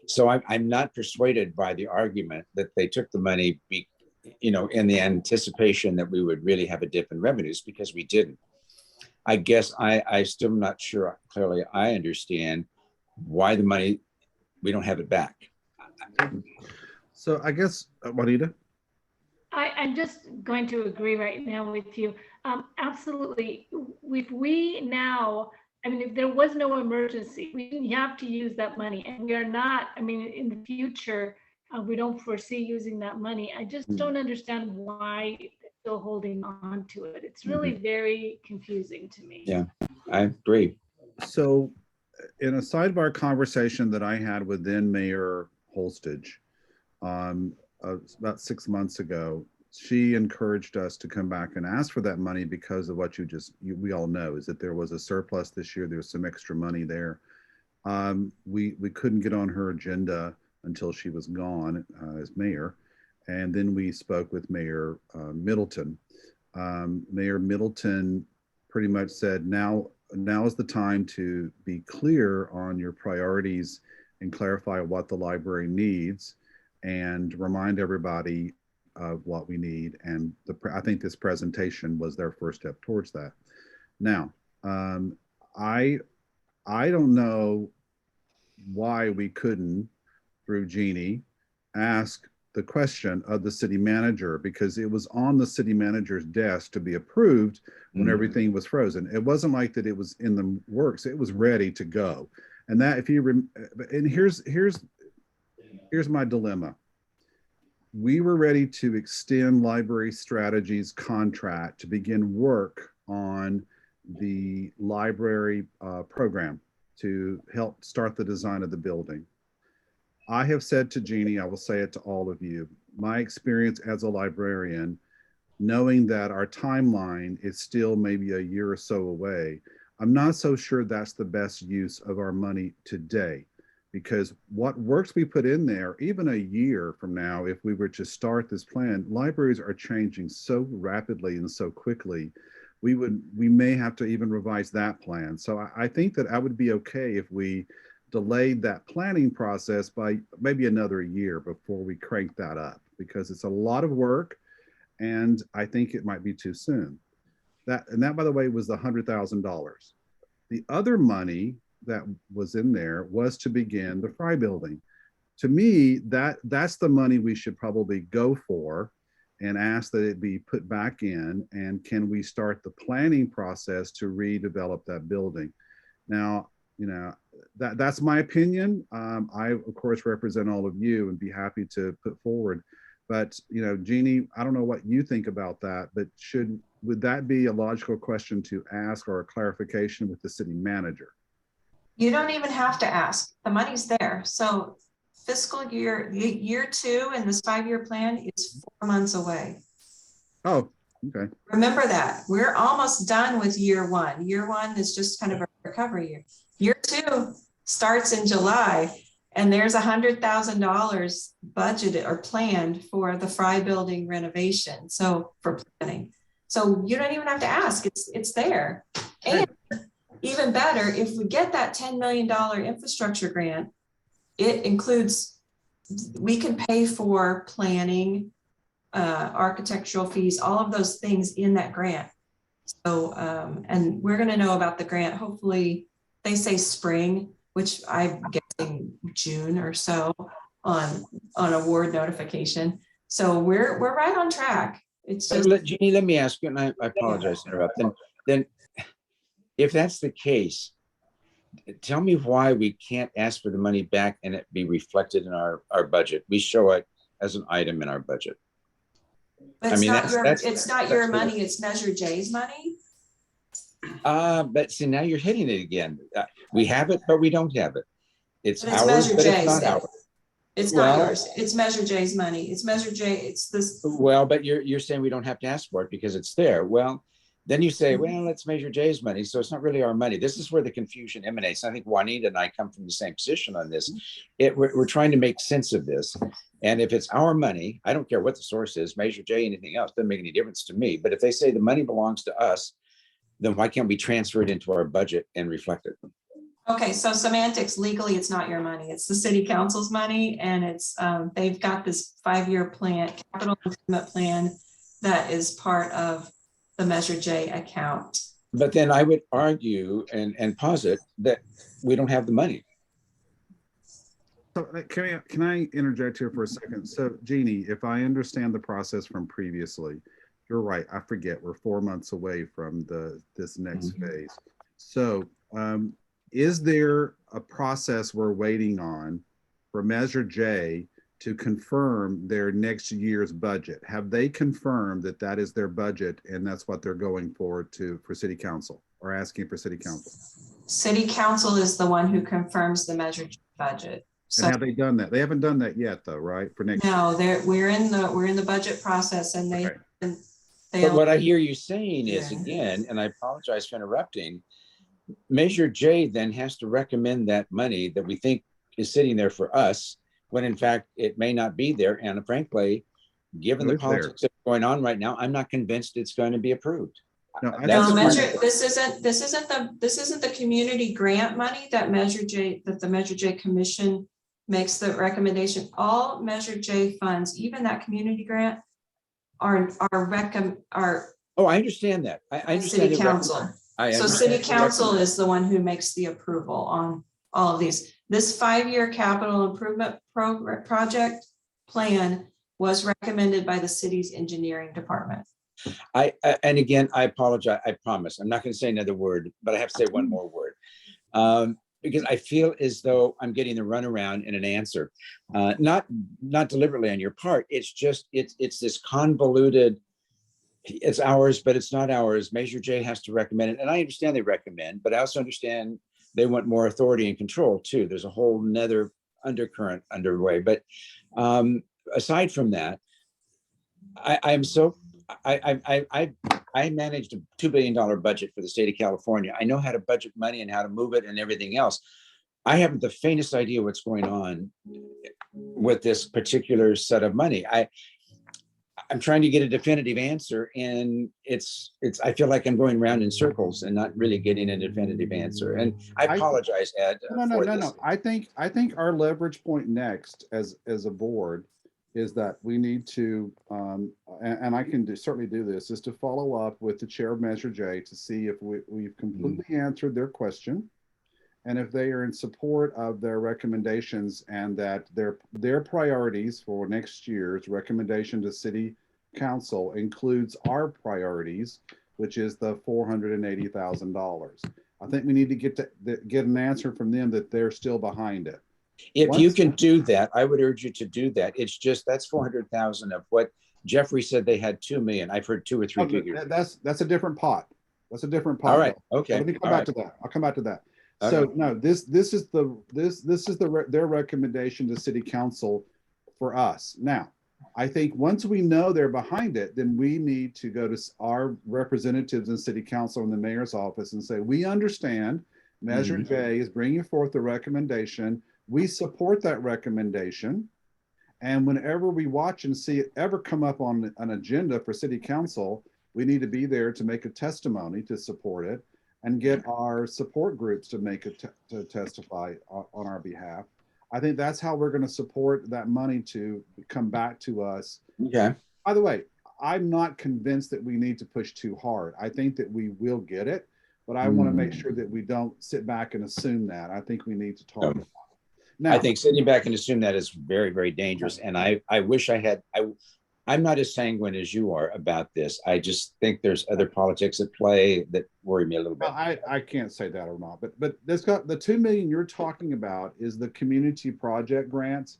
So I'm not persuaded by the argument that they took the money, in the anticipation that we would really have a dip in revenues, because we didn't. I guess I still am not sure clearly I understand why the money, we don't have it back. So I guess, Juanita? I'm just going to agree right now with you. Absolutely. If there was no emergency, we didn't have to use that money, and we are not, in the future, we don't foresee using that money. I just don't understand why they're still holding on to it. It's really very confusing to me. Yeah, I agree. So in a sidebar conversation that I had with then Mayor Holstage, about 6 months ago, she encouraged us to come back and ask for that money because of what we all know is that there was a surplus this year. There was some extra money there. We couldn't get on her agenda until she was gone as mayor. And then we spoke with Mayor Middleton. Mayor Middleton pretty much said, now is the time to be clear on your priorities and clarify what the library needs and remind everybody of what we need. And I think this presentation was their first step towards that. Now, I don't know why we couldn't, through Jeannie, ask the question of the city manager, because it was on the city manager's desk to be approved when everything was frozen. It wasn't like that it was in the works, it was ready to go. And that, here's my dilemma. We were ready to extend Library Strategies contract to begin work on the library program to help start the design of the building. I have said to Jeannie, I will say it to all of you, my experience as a librarian, knowing that our timeline is still maybe a year or so away, I'm not so sure that's the best use of our money today, because what works we put in there, even a year from now, if we were to start this plan, libraries are changing so rapidly and so quickly, we may have to even revise that plan. So I think that I would be okay if we delayed that planning process by maybe another year before we crank that up, because it's a lot of work and I think it might be too soon. That, by the way, was the $100,000. The other money that was in there was to begin the Fry building. To me, that's the money we should probably go for and ask that it be put back in, and can we start the planning process to redevelop that building. Now, that's my opinion. I, of course, represent all of you and be happy to put forward. But, Jeannie, I don't know what you think about that, but would that be a logical question to ask, or a clarification with the city manager? You don't even have to ask. The money's there. So fiscal year 2 in this 5-year plan is 4 months away. Oh, Okay. Remember that. We're almost done with year one. Year one is just kind of a recovery year. Year two starts in July, and there's $100,000 budgeted or planned for the Fry Building renovation. So for planning. So you don't even have to ask, it's there. And even better, if we get that $10 million infrastructure grant, it includes, we can pay for planning, architectural fees, all of those things in that grant. So, and we're gonna know about the grant, hopefully, they say spring, which I'm guessing June or so on award notification. So we're right on track. It's just. Jeannie, let me ask you, and I apologize to interrupt. Then if that's the case, tell me why we can't ask for the money back and it be reflected in our budget. We show it as an item in our budget. But I mean, it's not your money, it's Measure J's money. But see, now you're hitting it again. We have it, but we don't have it. It's But it's ours, Measure but it's J's. not ours. It's Well- not yours. It's Measure J's money. It's Measure J. It's this. Well, but you're saying we don't have to ask for it because it's there. Well, then you say, well, it's Measure J's money, so it's not really our money. This is where the confusion emanates. I think Juanita and I come from the same position on this. We're trying to make sense of this. And if it's our money, I don't care what the source is, Measure J, anything else, doesn't make any difference to me. But if they say the money belongs to us, then why can't we transfer it into our budget and reflect it? Okay, so semantics, legally, it's not your money. It's the city council's money, and it's they've got this 5-year plan, capital improvement plan that is part of the Measure J account. But then I would argue and posit that we don't have the money. So can I interject here for a second? So Jeannie, if I understand the process from previously, you're right. I forget we're 4 months away from this next phase. So is there a process we're waiting on for Measure J to confirm their next year's budget? Have they confirmed that that is their budget and that's what they're going forward to for city council or asking for city council? City council is the one who confirms the Measure J budget. So And have they done that? They haven't done that yet though, right? For next no, we're in the budget process, and they. Okay. But what I hear you saying is, again, and I apologize for interrupting, Measure J then has to recommend that money that we think is sitting there for us, when in fact it may not be there. And frankly, given the politics that's going on right now, I'm not convinced it's going to be approved. No, This isn't the community grant money that the Measure J Commission makes the recommendation. All Measure J funds, even that community grant, are Oh, I understand that. I understand city council. So city council is the one who makes the approval on all of these. This 5-year capital improvement project plan was recommended by the city's engineering department. And again, I apologize. I promise. I'm not going to say another word, but I have to say one more word. Because I feel as though I'm getting the runaround in an answer. Not deliberately on your part. It's just, it's this convoluted, it's ours, but it's not ours. Measure J has to recommend it. And I understand they recommend, but I also understand they want more authority and control too. There's a whole nother undercurrent underway. But aside from that, I managed a $2 billion budget for the state of California. I know how to budget money and how to move it and everything else. I haven't the faintest idea what's going on with this particular set of money. I'm trying to get a definitive answer, and I feel like I'm going around in circles and not really getting a definitive answer. And I apologize, Ed. No. I think our leverage point next as a board is that we need to, and I can certainly do this, is to follow up with the chair of Measure J to see if we've completely answered their question, and if they are in support of their recommendations, and that their priorities for next year's recommendation to city council includes our priorities, which is the $480,000. I think we need to get an answer from them that they're still behind it. If you can do that, I would urge you to do that. It's just, that's 400,000 of what Jeffrey said they had 2 million. I've heard 2 or 3 figures. That's a different pot. That's a different pot. All right. Okay. Let me come back to that. I'll come back to that. Okay. So no, this is their recommendation to city council for us. Now, I think once we know they're behind it, then we need to go to our representatives in city council and the mayor's office and say, we understand Measure J is bringing forth a recommendation. We support that recommendation. And whenever we watch and see it ever come up on an agenda for city council, we need to be there to make a testimony to support it and get our support groups to make to testify on our behalf. I think that's how we're going to support that money to come back to us. Okay. By the way, I'm not convinced that we need to push too hard. I think that we will get it, but I want to make sure that we don't sit back and assume that. I think we need to talk about it. Now, I think sitting back and assume that is very, very dangerous. And I wish I'm not as sanguine as you are about this. I just think there's other politics at play that worry me a little bit. I can't say that or not, but this got the 2 million you're talking about is the community project grants.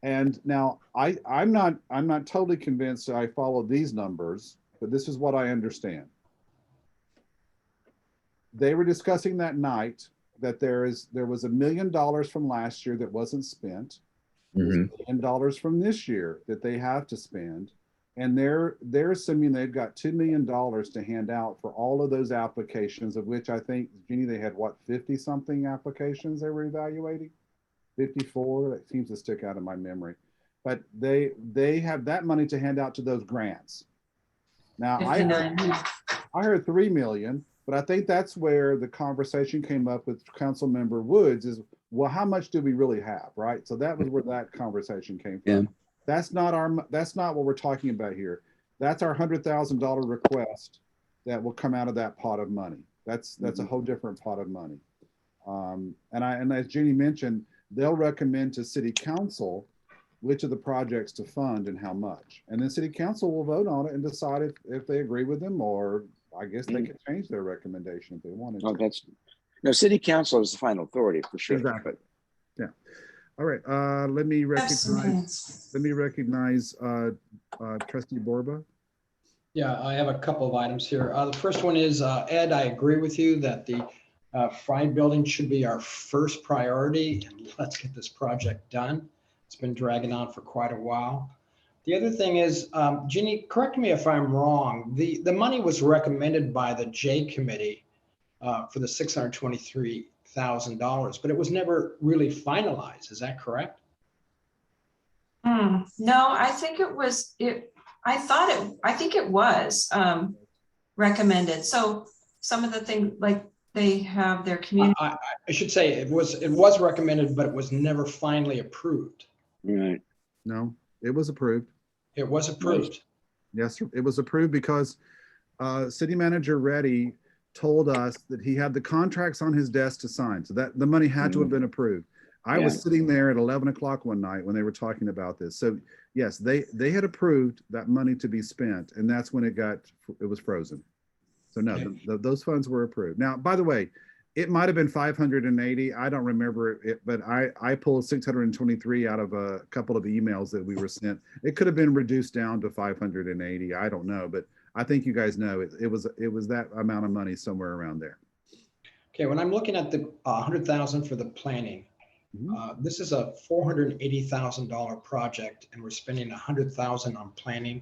And now I'm not totally convinced I follow these numbers, but this is what I understand. They were discussing that night that there was $1 million from last year that wasn't spent. $1 million from this year that they have to spend, and they're assuming they've got $2 million to hand out for all of those applications, of which I think, Jeannie, they had what, 50 something applications they were evaluating? 54, that seems to stick out of my memory. But they have that money to hand out to those grants. Now I heard 3 million, but I think that's where the conversation came up with Council Member Woods is, well, how much do we really have, right? So that was where that conversation came from. Yeah. That's not what we're talking about here. That's our $100,000 request that will come out of that pot of money. That's a whole different pot of money. And as Jeannie mentioned, they'll recommend to City Council which of the projects to fund and how much. And then City Council will vote on it and decide if they agree with them, or I guess they could change their recommendation if they wanted to. No, City Council is the final authority for sure. Exactly. Yeah. All right. Let me recognize Trustee Borba. Yeah, I have a couple of items here. The first one is, Ed, I agree with you that the Fried building should be our first priority, and let's get this project done. It's been dragging on for quite a while. The other thing is, Ginny, correct me if I'm wrong, the money was recommended by the J Committee for the $623,000, but it was never really finalized. Is that correct? No, I think it was, I think it was recommended. So some of the things, like they have their community. I should say it was recommended, but it was never finally approved. Right. No, it was approved. It was approved. Yes, it was approved because City Manager Reddy told us that he had the contracts on his desk to sign. So that the money had to have been approved. I was sitting there at 11 o'clock one night when they were talking about this. So yes, they had approved that money to be spent, and that's when it was frozen. So no, those funds were approved. Now, by the way, it might have been 580. I don't remember it, but I pulled 623 out of a couple of emails that we were sent. It could have been reduced down to 580. I don't know, but I think you guys know it was that amount of money somewhere around there. Okay, when I'm looking at the $100,000 for the planning, this is a $480,000 project, and we're spending $100,000 on planning.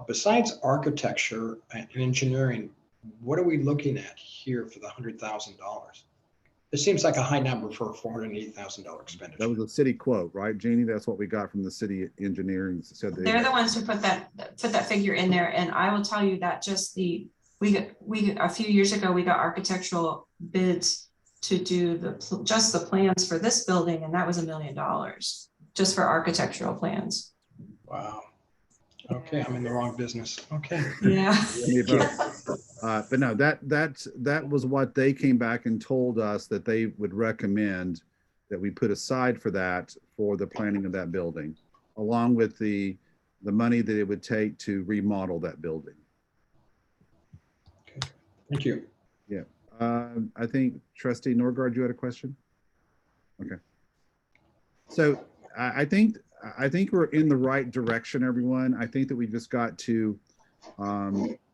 Besides architecture and engineering, what are we looking at here for the $100,000? It seems like a high number for a $480,000 expenditure. That was a city quote, right, Jeannie? That's what we got from the city engineering. Said they're the ones who put that figure in there, and I will tell you that just we a few years ago we got architectural bids to do just the plans for this building, and that was $1 million just for architectural plans. Wow. Okay, I'm in the wrong business. Okay. Yeah. But no, that was what they came back and told us that they would recommend that we put aside for that, for the planning of that building, along with the money that it would take to remodel that building. Okay. Thank you. Yeah. I think Trustee Norgard, you had a question? Okay. So I think we're in the right direction, everyone. I think that we just got to,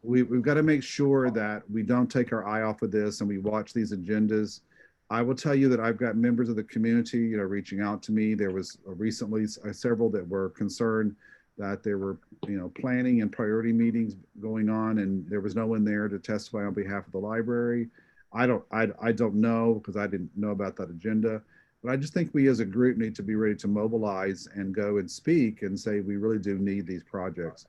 we've got to make sure that we don't take our eye off of this and we watch these agendas. I will tell you that I've got members of the community, reaching out to me. There was recently several that were concerned that there were, planning and priority meetings going on, and there was no one there to testify on behalf of the library. I don't know, because I didn't know about that agenda, but I just think we as a group need to be ready to mobilize and go and speak and say, we really do need these projects.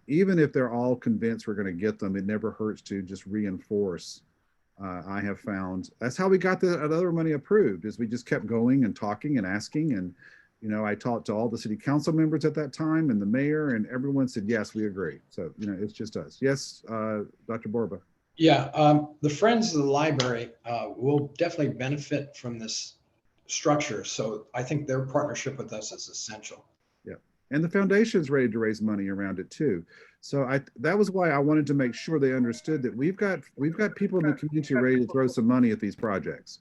Even if they're all convinced we're going to get them, it never hurts to just reinforce. I have found that's how we got the other money approved, is we just kept going and talking and asking. And, I talked to all the city council members at that time and the mayor, and everyone said, yes, we agree. So, it's just us. Yes, Dr. Borba. Yeah, the Friends of the Library will definitely benefit from this structure. So I think their partnership with us is essential. Yeah, and the foundation is ready to raise money around it too. So that was why I wanted to make sure they understood that we've got people in the community ready to throw some money at these projects.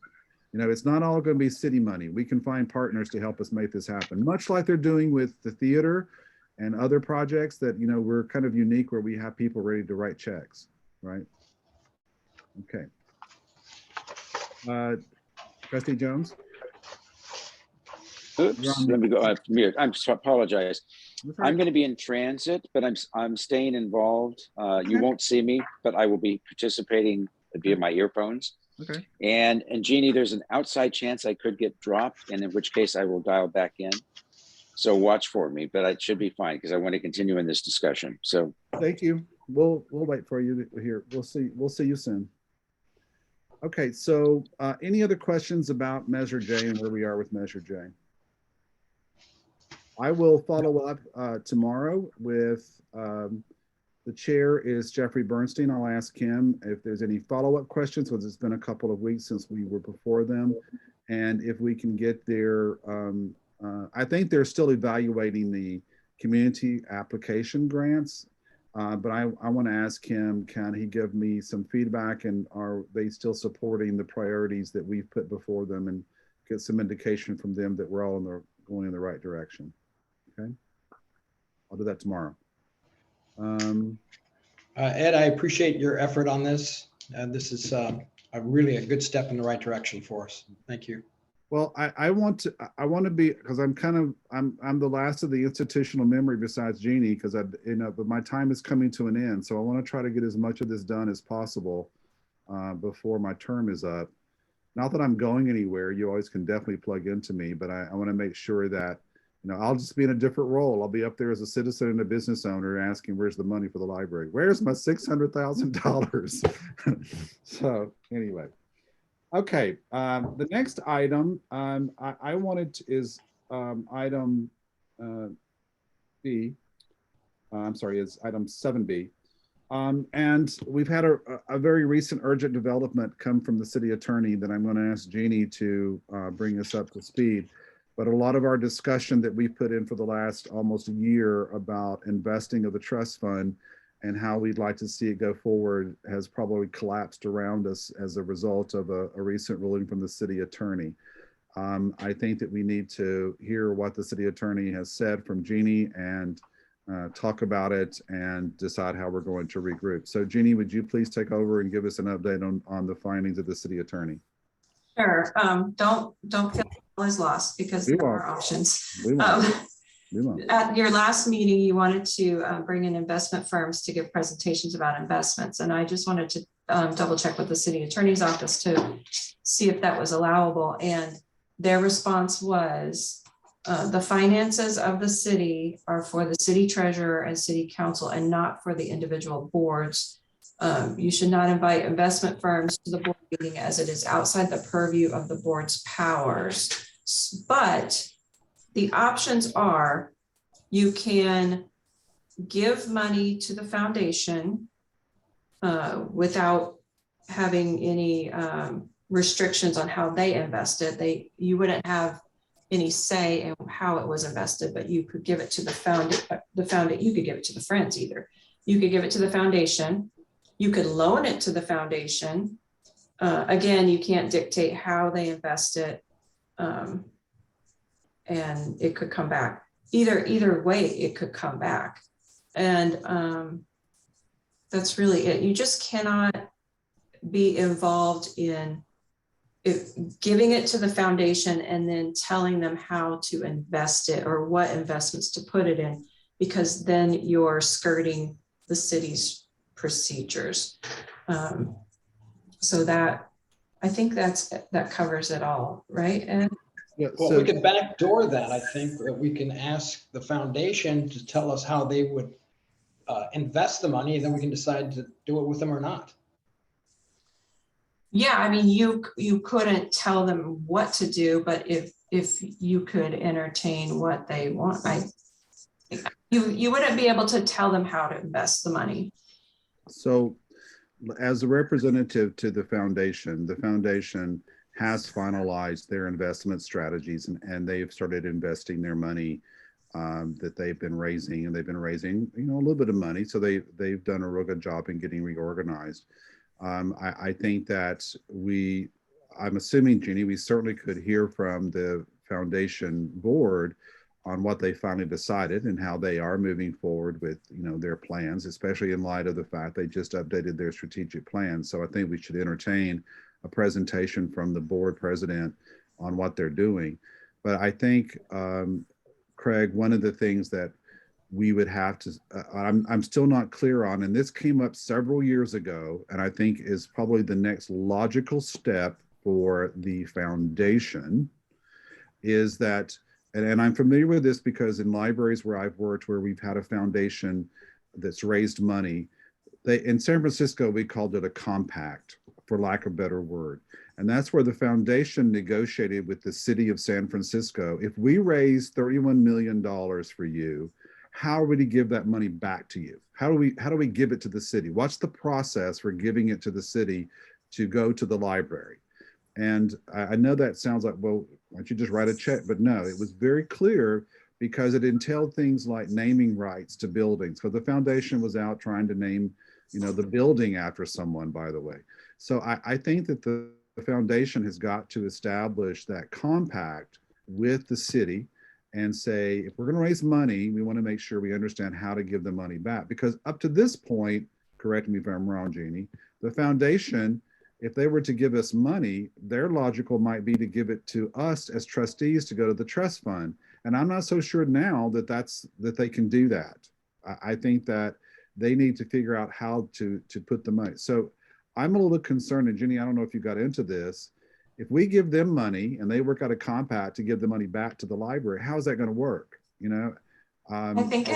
It's not all going to be city money. We can find partners to help us make this happen, much like they're doing with the theater and other projects that, we're kind of unique where we have people ready to write checks, right? Okay. Trustee Jones? Oops, let me go off mute. Apologize. That's right. I'm going to be in transit, but I'm staying involved. You won't see me, but I will be participating via my earphones. Okay. And Jeannie, there's an outside chance I could get dropped, and in which case I will dial back in. So watch for me, but I should be fine because I want to continue in this discussion. So thank you. We'll wait for you here. We'll see you soon. Okay. So any other questions about Measure J and where we are with Measure J? I will follow up tomorrow with the chair is Jeffrey Bernstein. I'll ask him if there's any follow-up questions, because it's been a couple of weeks since we were before them. And if we can get their, I think they're still evaluating the community application grants, but I want to ask him, can he give me some feedback, and are they still supporting the priorities that we've put before them, and get some indication from them that we're all going in the right direction. Okay, I'll do that tomorrow. Ed, I appreciate your effort on this. This is really a good step in the right direction for us. Thank you. Well, I want to be, because I'm the last of the institutional memory besides Jeannie, because but my time is coming to an end. So I want to try to get as much of this done as possible before my term is up. Not that I'm going anywhere. You always can definitely plug into me, but I want to make sure that, I'll just be in a different role. I'll be up there as a citizen and a business owner asking, where's the money for the library? Where's my $600,000? So anyway, okay. The next item I wanted is item B. I'm sorry, is item 7B. And we've had a very recent urgent development come from the city attorney that I'm going to ask Jeannie to bring us up to speed. But a lot of our discussion that we put in for the last almost a year about investing of the trust fund and how we'd like to see it go forward has probably collapsed around us as a result of a recent ruling from the city attorney. I think that we need to hear what the city attorney has said from Jeannie and talk about it and decide how we're going to regroup. So Jeannie, would you please take over and give us an update on the findings of the city attorney? Sure. Don't feel all is lost, because there are options. At your last meeting, you wanted to bring in investment firms to give presentations about investments. And I just wanted to double check with the city attorney's office to see if that was allowable. And their response was, the finances of the city are for the city treasurer and city council and not for the individual boards. You should not invite investment firms to the board meeting, as it is outside the purview of the board's powers. But the options are, you can give money to the foundation without having any restrictions on how they invest it. You wouldn't have any say in how it was invested, but you could give it to the foundation. You could give it to the Friends either. You could give it to the foundation. You could loan it to the foundation. Again, you can't dictate how they invest it, and it could come back. Either way, it could come back. And that's really it. You just cannot be involved in giving it to the foundation and then telling them how to invest it or what investments to put it in. because then you're skirting the city's procedures. So that, I think that covers it all, right? And Yeah, Well, so we could backdoor that. I think that we can ask the foundation to tell us how they would invest the money, and then we can decide to do it with them or not. yeah, I mean, you couldn't tell them what to do, but if you could entertain what they want, you wouldn't be able to tell them how to invest the money. So as a representative to the foundation has finalized their investment strategies, and they've started investing their money that they've been raising, and they've been raising, a little bit of money. So they've done a real good job in getting reorganized. I think that I'm assuming, Jeannie, we certainly could hear from the foundation board on what they finally decided and how they are moving forward with, their plans, especially in light of the fact they just updated their strategic plan. So I think we should entertain a presentation from the board president on what they're doing. But I think, Craig, one of the things that we would have to, I'm still not clear on, and this came up several years ago, and I think is probably the next logical step for the foundation, is that, and I'm familiar with this because in libraries where I've worked, where we've had a foundation that's raised money, in San Francisco, we called it a compact, for lack of a better word. And that's where the foundation negotiated with the city of San Francisco. If we raise $31 million for you, how would he give that money back to you? How do we give it to the city? What's the process for giving it to the city to go to the library? And I know that sounds like, well, why don't you just write a check? But no, it was very clear because it entailed things like naming rights to buildings. So the foundation was out trying to name, the building after someone, by the way. So I think that the foundation has got to establish that compact with the city and say, if we're going to raise money, we want to make sure we understand how to give the money back. Because up to this point, correct me if I'm wrong, Jeannie, the foundation, if they were to give us money, their logical might be to give it to us as trustees to go to the trust fund. And I'm not so sure now that they can do that. I think that they need to figure out how to put the money. So I'm a little concerned, and Jenny, I don't know if you got into this. If we give them money and they work out a compact to give the money back to the library, how is that going to work? I think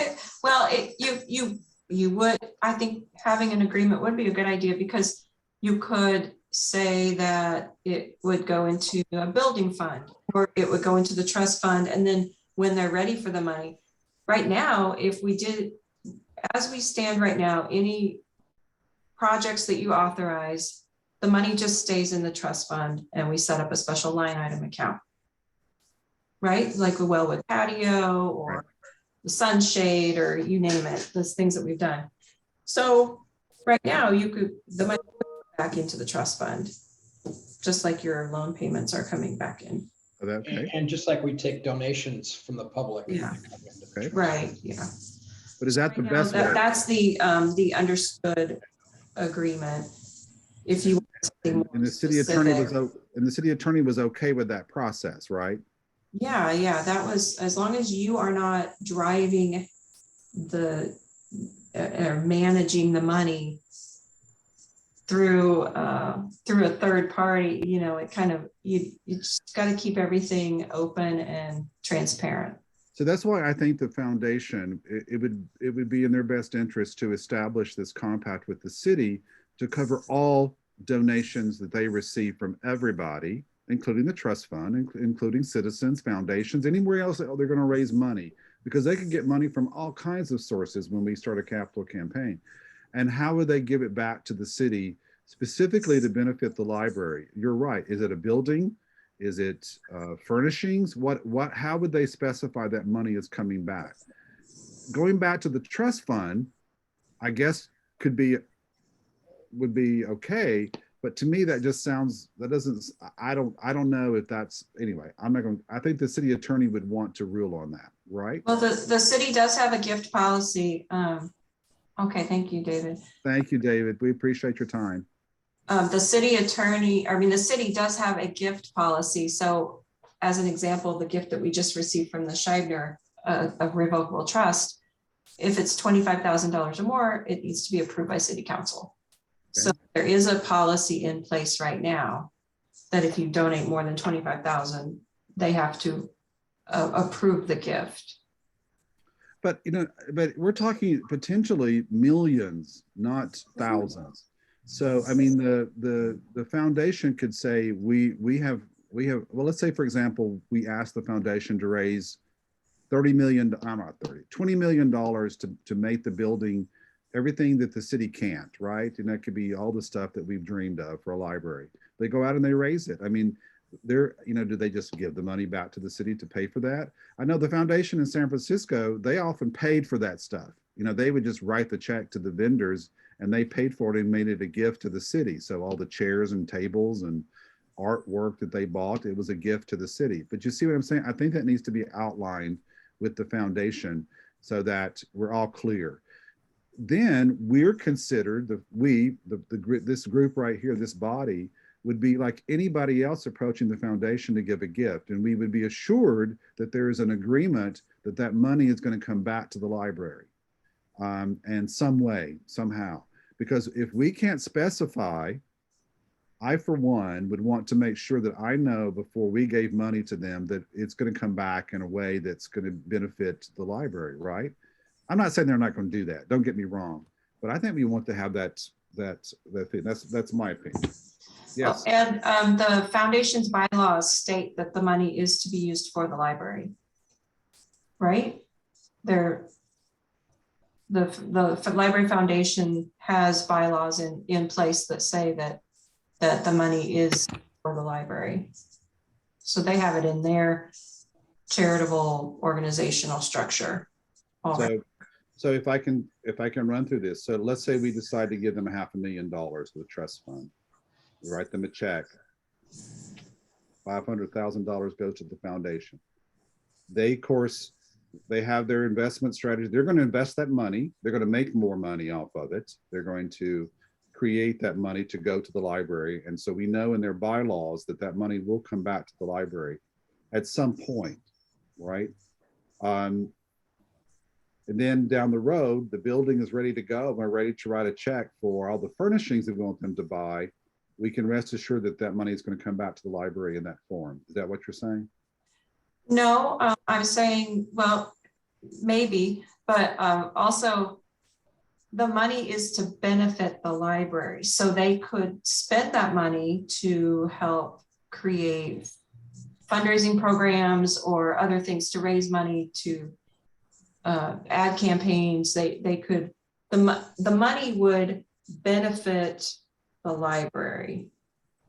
you would, I think having an agreement would be a good idea, because you could say that it would go into a building fund, or it would go into the trust fund. And then when they're ready for the money, right now, if we did, as we stand right now, any projects that you authorize, the money just stays in the trust fund and we set up a special line item account, right? Like the Wellwood patio or the sunshade, or you name it, those things that we've done. So right now the money back into the trust fund, just like your loan payments are coming back in. Okay. And just like we take donations from the public. Yeah. Okay. Right. Yeah. But is that the best way? That's the understood agreement. If you And the city attorney was okay with that process, right? Yeah, that was, as long as you are not driving or managing the money through a third party, it kind of, you just got to keep everything open and transparent. So that's why I think the foundation, it would be in their best interest to establish this compact with the city to cover all donations that they receive from everybody, including the trust fund, including citizens, foundations, anywhere else that they're going to raise money, because they can get money from all kinds of sources when we start a capital campaign. And how would they give it back to the city specifically to benefit the library? You're right. Is it a building? Is it furnishings? How would they specify that money is coming back? Going back to the trust fund, I guess would be okay. But to me, that just sounds, I don't know if that's, anyway, I think the city attorney would want to rule on that, right? Well, the city does have a gift policy. Okay, thank you, David. Thank you, David. We appreciate your time. The city does have a gift policy. So as an example, the gift that we just received from the Scheibner of Revocable Trust, if it's $25,000 or more, it needs to be approved by city council. So there is a policy in place right now that if you donate more than 25,000, they have to approve the gift. But, but we're talking potentially millions, not thousands. So, I mean, the foundation could say, we have, well, let's say, for example, we asked the foundation to raise $20 million to make the building everything that the city can't, right? And that could be all the stuff that we've dreamed of for a library. They go out and they raise it. I mean, do they just give the money back to the city to pay for that? I know the foundation in San Francisco, they often paid for that stuff. They would just write the check to the vendors and they paid for it and made it a gift to the city. So all the chairs and tables and artwork that they bought, it was a gift to the city. But you see what I'm saying? I think that needs to be outlined with the foundation so that we're all clear. Then we're considered, this group right here, this body, would be like anybody else approaching the foundation to give a gift. And we would be assured that there is an agreement that that money is going to come back to the library in some way, somehow. Because if we can't specify, I, for one, would want to make sure that I know before we gave money to them that it's going to come back in a way that's going to benefit the library, right? I'm not saying they're not going to do that. Don't get me wrong. But I think we want to have that thing. That's my opinion. Yes. And the foundation's bylaws state that the money is to be used for the library, right? The library foundation has bylaws in place that say that the money is for the library. So they have it in their charitable organizational structure already. So if I can run through this. So let's say we decide to give them $500,000 to the trust fund. We write them a check. $500,000 goes to the foundation. They, of course, they have their investment strategy. They're going to invest that money. They're going to make more money off of it. They're going to create that money to go to the library. And so we know in their bylaws that that money will come back to the library at some point, right? And then down the road, the building is ready to go. We're ready to write a check for all the furnishings that we want them to buy. We can rest assured that that money is going to come back to the library in that form. Is that what you're saying? No, I'm saying, well, maybe, but also the money is to benefit the library. So they could spend that money to help create fundraising programs or other things to raise money to ad campaigns. They could, the money would benefit the library,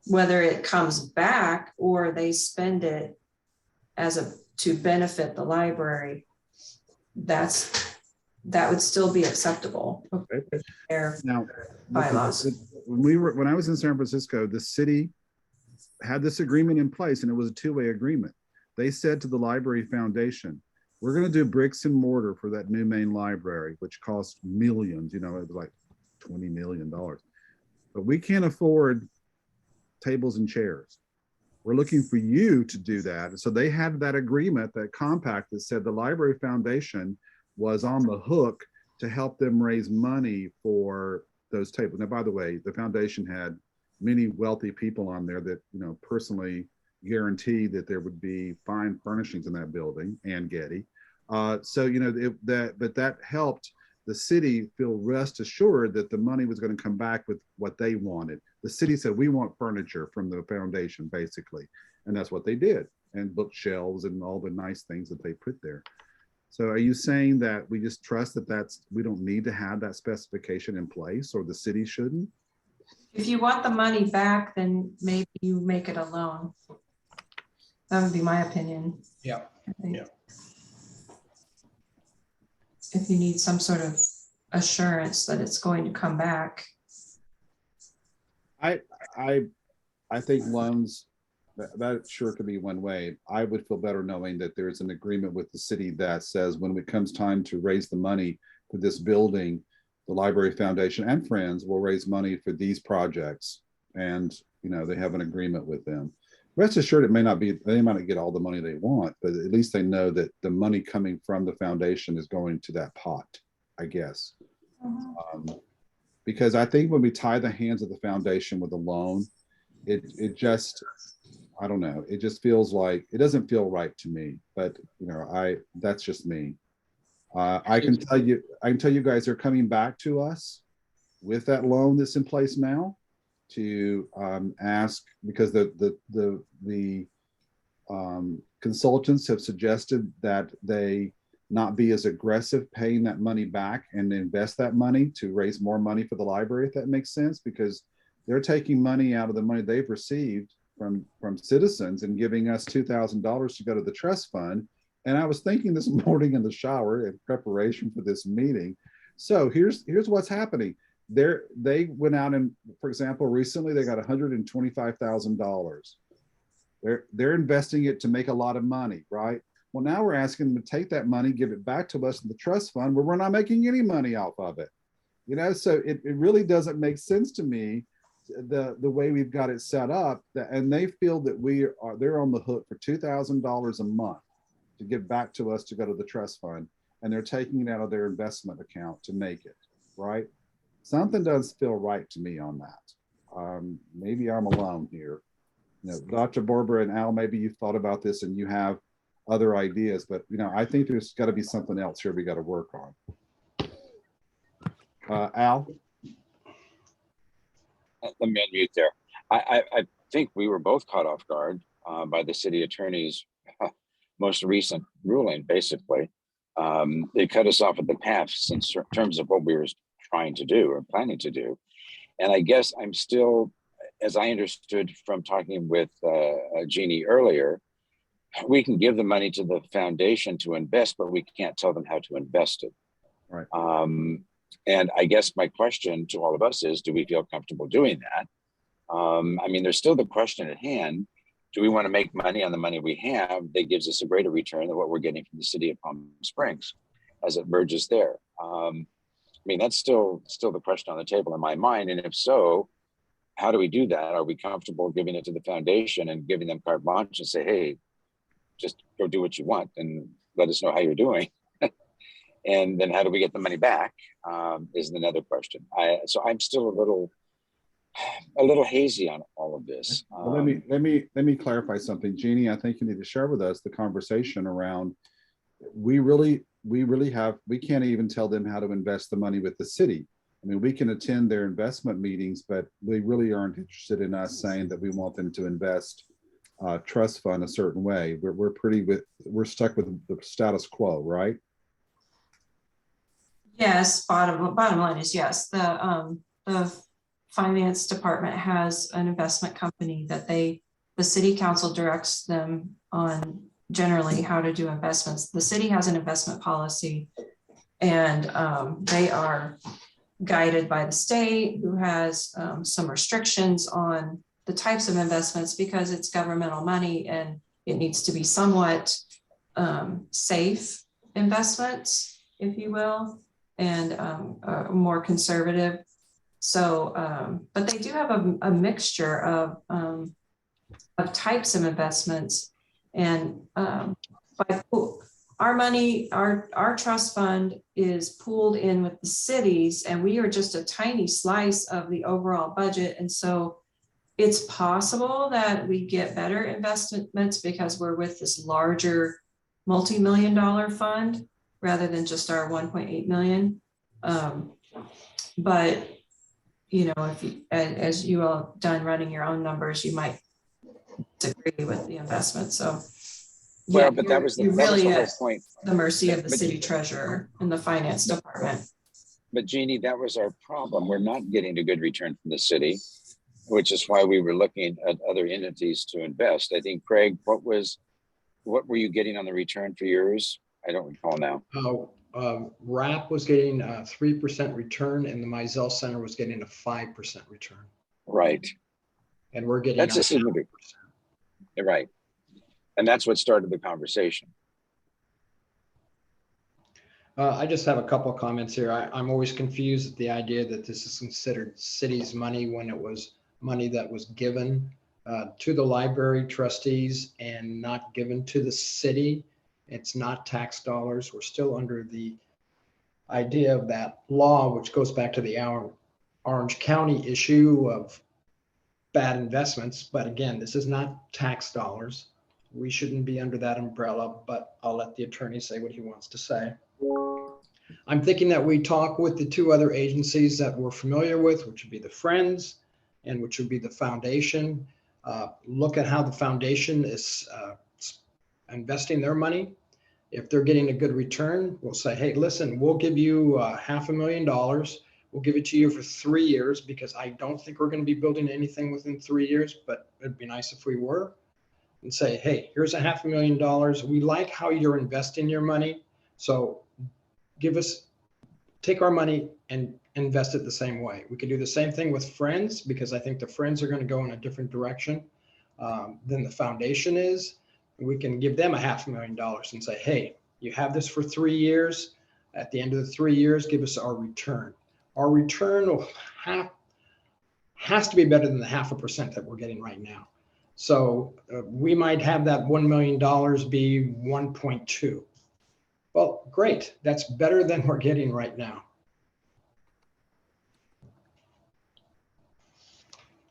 whether it comes back or they spend it to benefit the library. That would still be acceptable. Okay. Now, bylaws. When I was in San Francisco, the city had this agreement in place, and it was a two-way agreement. They said to the library foundation, we're going to do bricks and mortar for that new main library, which costs millions, it was like $20 million. But we can't afford tables and chairs. We're looking for you to do that. And so they had that agreement, that compact that said the library foundation was on the hook to help them raise money for those tables. Now, by the way, the foundation had many wealthy people on there that, personally guaranteed that there would be fine furnishings in that building and Getty. But that helped the city feel rest assured that the money was going to come back with what they wanted. The city said, we want furniture from the foundation, basically. And that's what they did. And bookshelves and all the nice things that they put there. So are you saying that we just trust that we don't need to have that specification in place, or the city shouldn't? If you want the money back, then maybe you make it a loan. That would be my opinion. Yeah. Yeah. If you need some sort of assurance that it's going to come back. I think loans, that sure could be one way. I would feel better knowing that there's an agreement with the city that says when it comes time to raise the money for this building, the Library Foundation and Friends will raise money for these projects. And, they have an agreement with them. Rest assured, they might not get all the money they want, but at least they know that the money coming from the foundation is going to that pot. I guess. Because I think when we tie the hands of the foundation with a loan, it just, I don't know, it just feels like, it doesn't feel right to me, but you know, that's just me. I can tell you guys are coming back to us with that loan that's in place now to ask, because the consultants have suggested that they not be as aggressive paying that money back and invest that money to raise more money for the library, if that makes sense, because they're taking money out of the money they've received from citizens and giving us $2,000 to go to the trust fund. And I was thinking this morning in the shower in preparation for this meeting. So here's what's happening. They went out and, for example, recently they got $125,000. They're investing it to make a lot of money, right? Well, now we're asking them to take that money, give it back to us in the trust fund where we're not making any money off of it. You know, so it really doesn't make sense to me, the way we've got it set up, and they feel that they're on the hook for $2,000 a month to give back to us to go to the trust fund, and they're taking it out of their investment account to make it, right? Something doesn't feel right to me on that. Maybe I'm alone here. You know, Dr. Barber and Al, maybe you've thought about this and you have other ideas, but you know, I think there's got to be something else here we got to work on. Al? Let me unmute there. I think we were both caught off guard by the city attorney's most recent ruling, basically. They cut us off at the path in terms of what we were trying to do or planning to do. And I guess I'm still, as I understood from talking with Jeannie earlier, we can give the money to the foundation to invest, but we can't tell them how to invest it. Right. And I guess my question to all of us is, do we feel comfortable doing that? I mean, there's still the question at hand. Do we want to make money on the money we have that gives us a greater return than what we're getting from the city of Palm Springs as it merges there? I mean, that's still the question on the table in my mind. And if so, how do we do that? Are we comfortable giving it to the foundation and giving them carte blanche and say, hey, just go do what you want and let us know how you're doing? And then how do we get the money back is another question. So I'm still a little hazy on all of this. Well, let me clarify something. Jeannie, I think you need to share with us the conversation around, we can't even tell them how to invest the money with the city. I mean, we can attend their investment meetings, but they really aren't interested in us saying that we want them to invest trust fund a certain way. We're stuck with the status quo, right? Yes, bottom line is yes. The finance department has an investment company that the city council directs them on generally how to do investments. The city has an investment policy, and they are guided by the state, who has some restrictions on the types of investments because it's governmental money and it needs to be somewhat safe investments, if you will, and more conservative. So, but they do have a mixture of types of investments, and our money, our trust fund is pooled in with the cities, and we are just a tiny slice of the overall budget. And so it's possible that we get better investments because we're with this larger multi-million-dollar fund rather than just our 1.8 million. But you know, if you, as you all done running your own numbers, you might disagree with the investment. So yeah, well, but that was the whole point. The mercy of the city treasurer and the finance department. But Jeannie, that was our problem. We're not getting a good return from the city, which is why we were looking at other entities to invest. I think, Craig, what were you getting on the return for yours? I don't recall now. RAP was getting a 3% return, and the Mizell Center was getting a 5% return. Right. And we're getting that's a significant. Right. And that's what started the conversation. I just have a couple of comments here. I'm always confused at the idea that this is considered city's money when it was money that was given to the library trustees and not given to the city. It's not tax dollars. We're still under the idea of that law, which goes back to the Orange County issue of bad investments. But again, this is not tax dollars. We shouldn't be under that umbrella, but I'll let the attorney say what he wants to say. I'm thinking that we talk with the two other agencies that we're familiar with, which would be the Friends and which would be the Foundation. Look at how the Foundation is investing their money. If they're getting a good return, we'll say, hey, listen, we'll give you $500,000. We'll give it to you for 3 years because I don't think we're going to be building anything within 3 years, but it'd be nice if we were. And say, hey, here's $500,000. We like how you're investing your money. So take our money and invest it the same way. We could do the same thing with Friends because I think the Friends are going to go in a different direction than the Foundation is. We can give them $500,000 and say, hey, you have this for 3 years. At the end of the 3 years, give us our return. Our return has to be better than the 0.5% that we're getting right now. So we might have that $1 million be 1.2. Well, great. That's better than we're getting right now.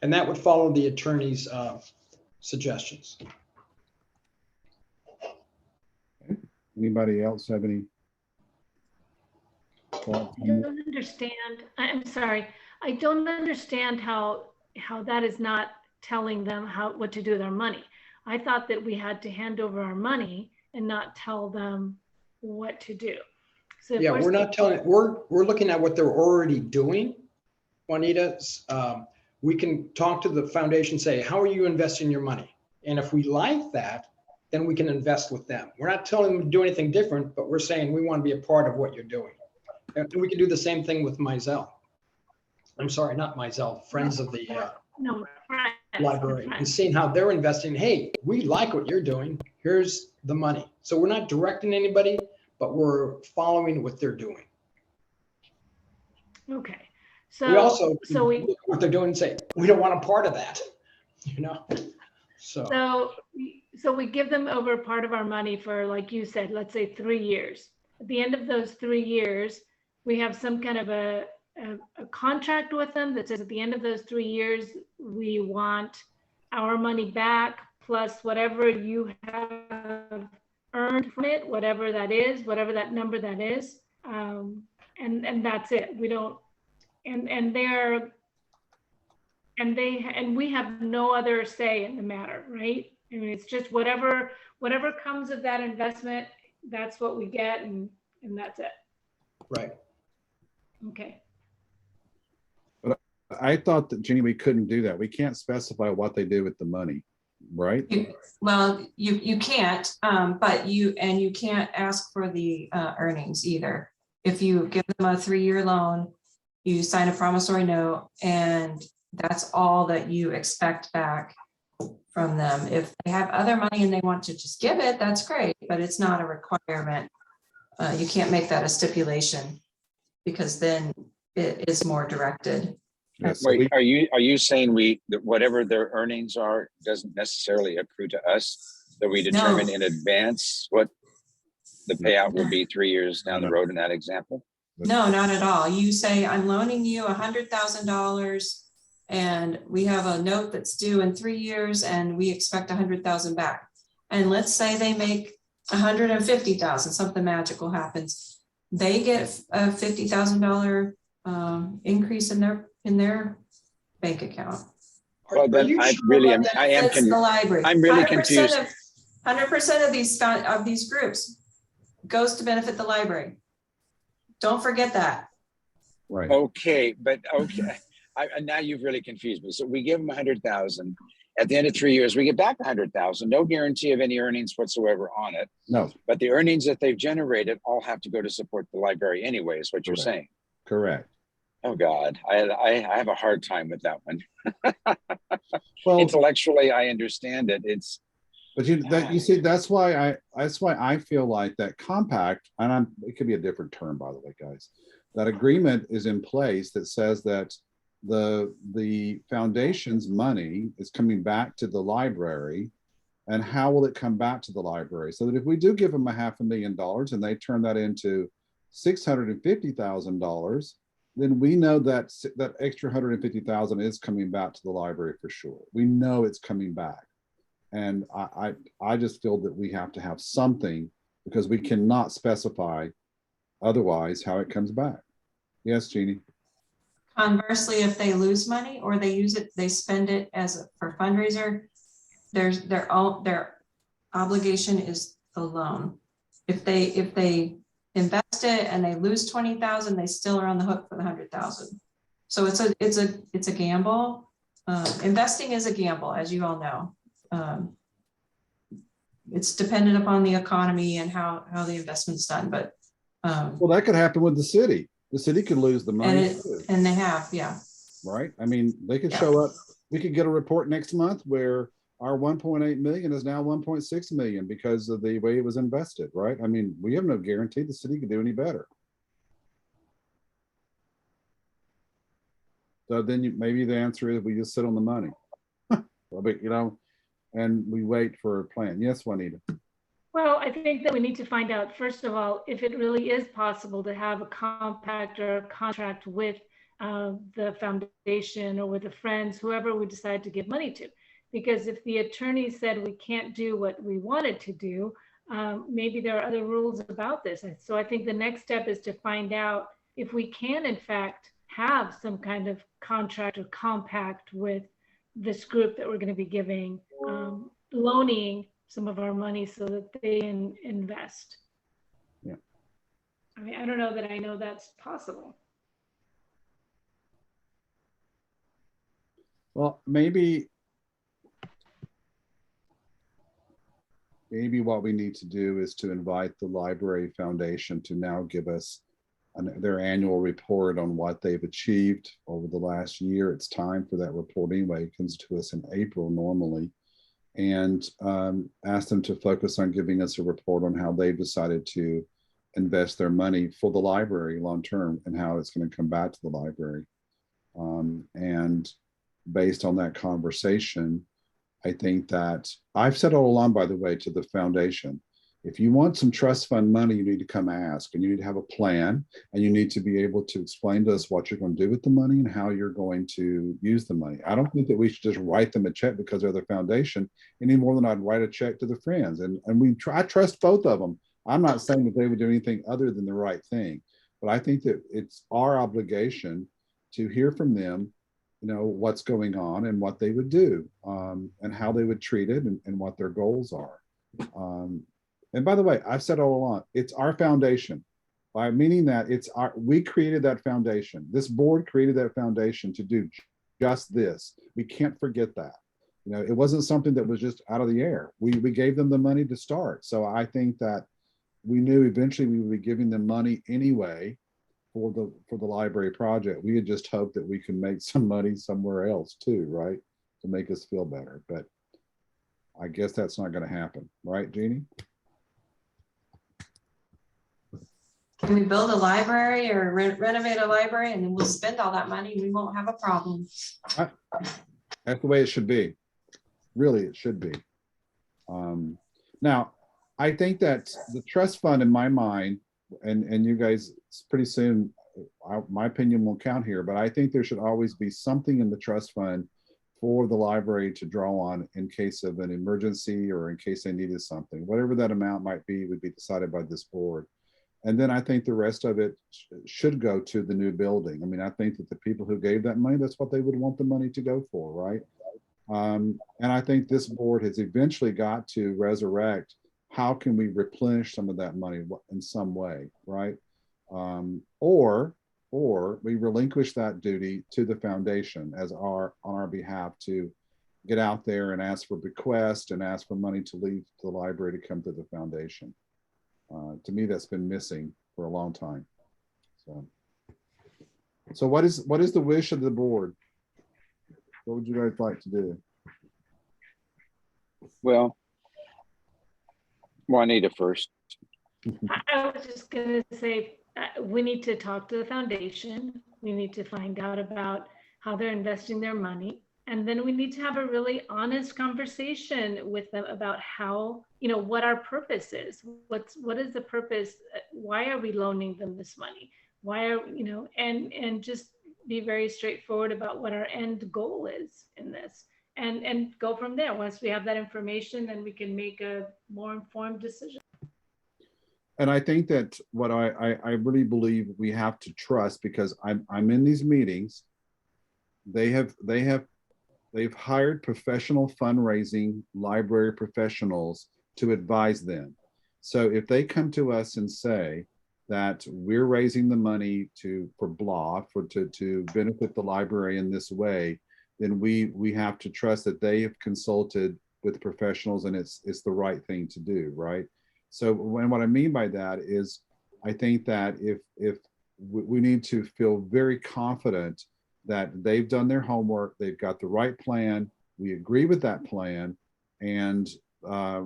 And that would follow the attorney's suggestions. Anybody else have any thoughts? I don't understand. I'm sorry. I don't understand how that is not telling them what to do with their money. I thought that we had to hand over our money and not tell them what to do. So yeah, we're not telling. We're looking at what they're already doing, Juanita. We can talk to the foundation, say, how are you investing your money? And if we like that, then we can invest with them. We're not telling them to do anything different, but we're saying we want to be a part of what you're doing. And we can do the same thing with Mizell. I'm sorry, not Mizell, Friends of the Library, and seeing how they're investing. Hey, we like what you're doing. Here's the money. So we're not directing anybody, but we're following what they're doing. Okay. So we also look at what they're doing and say, we don't want a part of that, you know? So we give them over part of our money for, like you said, let's say 3 years. At the end of those 3 years, we have some kind of a contract with them that says at the end of those 3 years, we want our money back plus whatever you have earned from it, whatever that is, whatever that number that is. And that's it. We don't, and we have no other say in the matter, right? I mean, it's just whatever comes of that investment, that's what we get, and that's it. Right. Okay. But I thought that, Jeannie, we couldn't do that. We can't specify what they do with the money, right? Well, you can't, but you can't ask for the earnings either. If you give them a 3-year loan, you sign a promissory note, and that's all that you expect back from them. If they have other money and they want to just give it, that's great, but it's not a requirement. You can't make that a stipulation because then it is more directed. Yes, Wait, are you saying that whatever their earnings are doesn't necessarily accrue to us, that we determine in advance what the payout will be 3 years down the road in that example? No, not at all. You say, I'm loaning you $100,000 and we have a note that's due in 3 years and we expect 100,000 back. And let's say they make 150,000, something magical happens. They get a $50,000 increase in their bank account. Well, then I am the library. I'm really confused. 100% of these groups goes to benefit the library. Don't forget that. right. Okay, but okay. Now you've really confused me. So we give them 100,000. At the end of 3 years, we get back 100,000. No guarantee of any earnings whatsoever on it. No, But the earnings that they've generated all have to go to support the library anyway, is what you're Correct. saying. correct. Oh God, I have a hard time with that one. Well, Intellectually, I understand it. but you see, that's why I feel like that compact, and it could be a different term, by the way, guys. That agreement is in place that says that the foundation's money is coming back to the library, and how will it come back to the library? So that if we do give them $500,000 and they turn that into $650,000, then we know that that extra 150,000 is coming back to the library for sure. We know it's coming back. And I just feel that we have to have something, because we cannot specify otherwise how it comes back. Yes, Jeannie. Conversely, if they lose money or they use it, they spend it for fundraiser, their obligation is the loan. If they invest it and they lose 20,000, they still are on the hook for the 100,000. So it's a gamble. Investing is a gamble, as you all know. It's dependent upon the economy and how the investment's done, but well, that could happen with the city. The city could lose the money too. And they have, yeah. Right. I mean, they could show up. We could get a report next month where our 1.8 million is now 1.6 million because of the way it was invested. Right. I mean, we have no guarantee the city could do any better. So then maybe the answer is we just sit on the money. But, you know, and we wait for a plan. Yes, Juanita. Well, I think that we need to find out, first of all, if it really is possible to have a compact or a contract with the foundation or with the friends, whoever we decide to give money to. Because if the attorney said we can't do what we wanted to do, maybe there are other rules about this. And so I think the next step is to find out if we can, in fact, have some kind of contract or compact with this group that we're going to be giving, loaning some of our money so that they invest. Yeah. I mean, I don't know that I know that's possible. Well, maybe what we need to do is to invite the Library Foundation to now give us their annual report on what they've achieved over the last year. It's time for that report anyway. It comes to us in April normally. And ask them to focus on giving us a report on how they've decided to invest their money for the library long term and how it's going to come back to the library. And based on that conversation, I think that I've said all along, by the way, to the foundation, if you want some trust fund money, you need to come ask, and you need to have a plan, and you need to be able to explain to us what you're going to do with the money and how you're going to use the money. I don't think that we should just write them a check because they're the foundation any more than I'd write a check to the friends. And I trust both of them. I'm not saying that they would do anything other than the right thing, but I think that it's our obligation to hear from them, you know, what's going on and what they would do, and how they would treat it, and what their goals are. And by the way, I've said all along, it's our foundation, by meaning that we created that foundation. This board created that foundation to do just this. We can't forget that. You know, it wasn't something that was just out of the air. We gave them the money to start. So I think that we knew eventually we would be giving them money anyway for the library project. We had just hoped that we could make some money somewhere else too, right? To make us feel better. But I guess that's not going to happen, right, Jeannie? Can we build a library or renovate a library, and then we'll spend all that money and we won't have a problem? That's the way it should be. Really, it should be. Now, I think that the trust fund, in my mind, and you guys, pretty soon, my opinion won't count here, but I think there should always be something in the trust fund for the library to draw on in case of an emergency or in case they needed something. Whatever that amount might be would be decided by this board. And then I think the rest of it should go to the new building. I mean, I think that the people who gave that money, that's what they would want the money to go for, right? And I think this board has eventually got to resurrect, how can we replenish some of that money in some way, right? Or we relinquish that duty to the foundation on our behalf to get out there and ask for bequest and ask for money to leave the library to come to the foundation. To me, that's been missing for a long time. So what is the wish of the board? What would you guys like to do? Well, Juanita first. I was just going to say, we need to talk to the foundation. We need to find out about how they're investing their money. And then we need to have a really honest conversation with them about how, what our purpose is. What is the purpose? Why are we loaning them this money? Why are, and just be very straightforward about what our end goal is in this, and go from there. Once we have that information, then we can make a more informed decision. And I think that what I really believe we have to trust, because I'm in these meetings, they've hired professional fundraising library professionals to advise them. So if they come to us and say that we're raising the money for blah, to benefit the library in this way, then we have to trust that they have consulted with professionals and it's the right thing to do, right? So what I mean by that is, I think that if we need to feel very confident that they've done their homework, they've got the right plan, we agree with that plan, and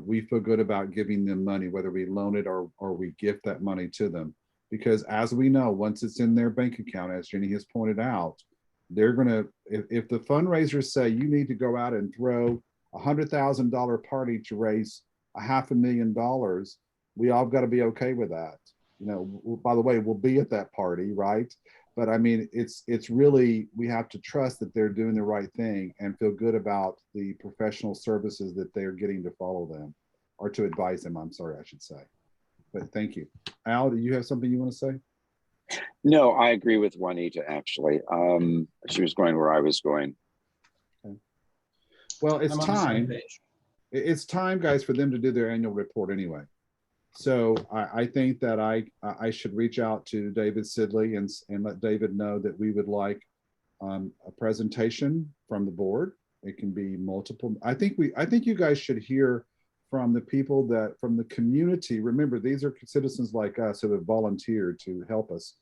we feel good about giving them money, whether we loan it or we gift that money to them. Because as we know, once it's in their bank account, as Jenny has pointed out, they're gonna, if the fundraisers say you need to go out and throw $100,000 party to raise $500,000, we all got to be okay with that. By the way, we'll be at that party, right? But I mean, it's really, we have to trust that they're doing the right thing and feel good about the professional services that they're getting to follow them, or to advise them, I'm sorry, I should say. But thank you. Al, do you have something you want to say? No, I agree with Juanita, actually. She was going where I was going. Okay. Well, it's I'm on the same time. page. It's time, guys, for them to do their annual report anyway. So I think that I should reach out to David Sidley and let David know that we would like a presentation from the board. It can be multiple. I think you guys should hear from the people from the community. Remember, these are citizens like us who have volunteered to help us.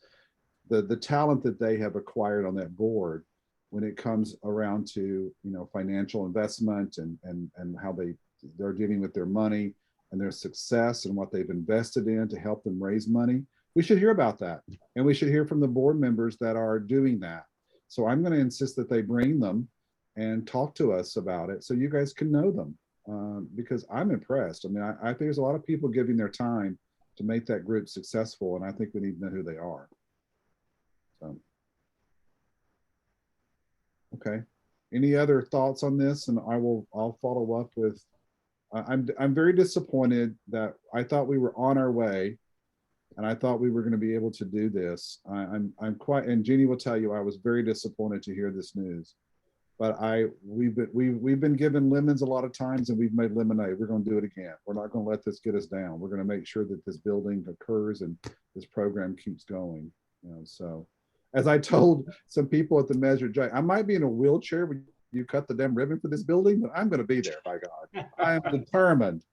The talent that they have acquired on that board when it comes around to financial investment and how they're dealing with their money and their success and what they've invested in to help them raise money. We should hear about that. And we should hear from the board members that are doing that. So I'm going to insist that they bring them and talk to us about it so you guys can know them, because I'm impressed. I mean, I think there's a lot of people giving their time to make that group successful, and I think we need to know who they are. So, okay. Any other thoughts on this? And I'll follow up with, I'm very disappointed that I thought we were on our way and I thought we were going to be able to do this. I'm quite, and Jeannie will tell you, I was very disappointed to hear this news, but we've been given lemons a lot of times and we've made lemonade. We're going to do it again. We're not going to let this get us down. We're going to make sure that this building occurs and this program keeps going. So as I told some people at the Measure J, I might be in a wheelchair when you cut the damn ribbon for this building, but I'm going to be there, by God. I am determined.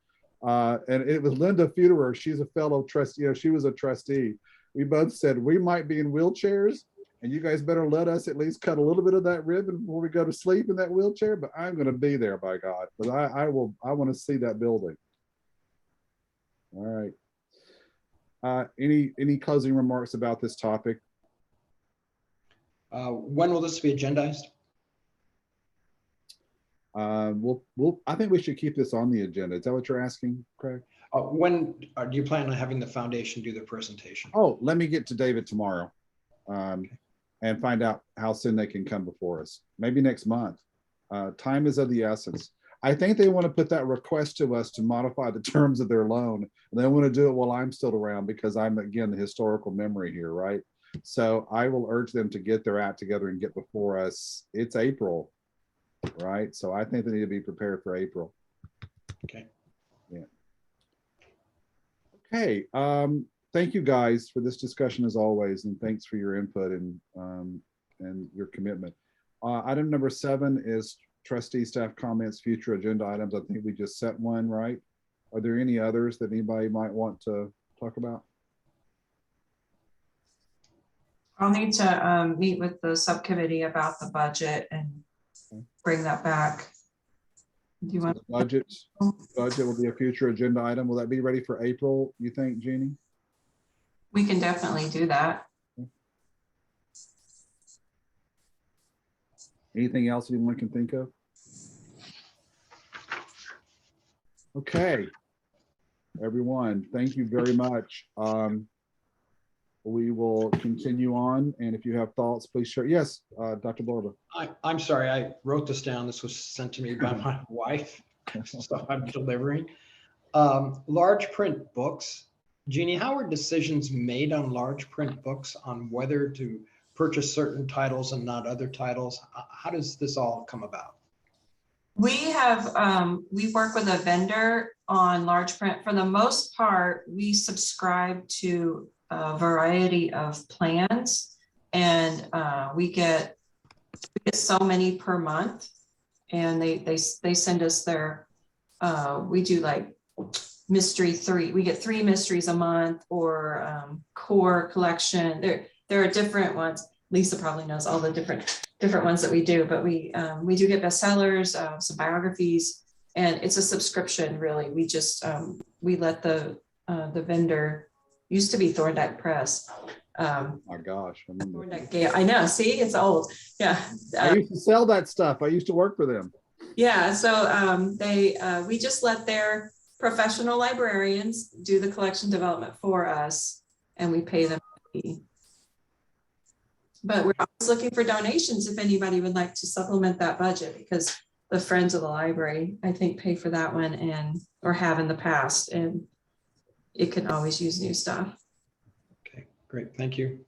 And it was Linda Feuderer. She's a fellow trustee. She was a trustee. We both said we might be in wheelchairs and you guys better let us at least cut a little bit of that ribbon before we go to sleep in that wheelchair, but I'm going to be there, by God, because I want to see that building. All right. Any closing remarks about this topic? When will this be agendized? I think we should keep this on the agenda. Is that what you're asking, Craig? When do you plan on having the foundation do the presentation? Oh, let me get to David tomorrow and find out how soon they can come before us. Maybe next month. Time is of the essence. I think they want to put that request to us to modify the terms of their loan. And they want to do it while I'm still around because I'm, again, the historical memory here, right? So I will urge them to get their act together and get before us. It's April. Right. So I think they need to be prepared for April. Okay. Yeah. Okay. Thank you guys for this discussion as always. And thanks for your input and your commitment. Item number 7 is trustee staff comments, future agenda items. I think we just set one, right? Are there any others that anybody might want to talk about? I'll need to meet with the subcommittee about the budget and bring that back. Do you want the budget will be a future agenda item. Will that be ready for April, you think, Jeannie? We can definitely do that. Anything else anyone can think of? Okay. Everyone, thank you very much. We will continue on, and if you have thoughts, please share. Yes, Dr. Borba. I'm sorry, I wrote this down. This was sent to me by my wife, so I'm delivering. Large print books. Jeannie, how are decisions made on large print books on whether to purchase certain titles and not other titles? How does this all come about? We have, we work with a vendor on large print. For the most part, we subscribe to a variety of plans, and we get so many per month, and they send us their, we do like mystery 3, we get 3 mysteries a month, or core collection. There are different ones. Lisa probably knows all the different ones that we do, but we do get bestsellers, some biographies, and it's a subscription really. We just we let the vendor, used to be Thorndike Press. My gosh. I remember. Thorndike Gale. I know, see, it's old. Yeah. I used to sell that stuff. I used to work for them. Yeah, so we just let their professional librarians do the collection development for us, and we pay them a fee. But we're always looking for donations if anybody would like to supplement that budget, because the Friends of the Library, I think, pay for that one, and or have in the past, and it can always use new stuff. Okay, great, thank you.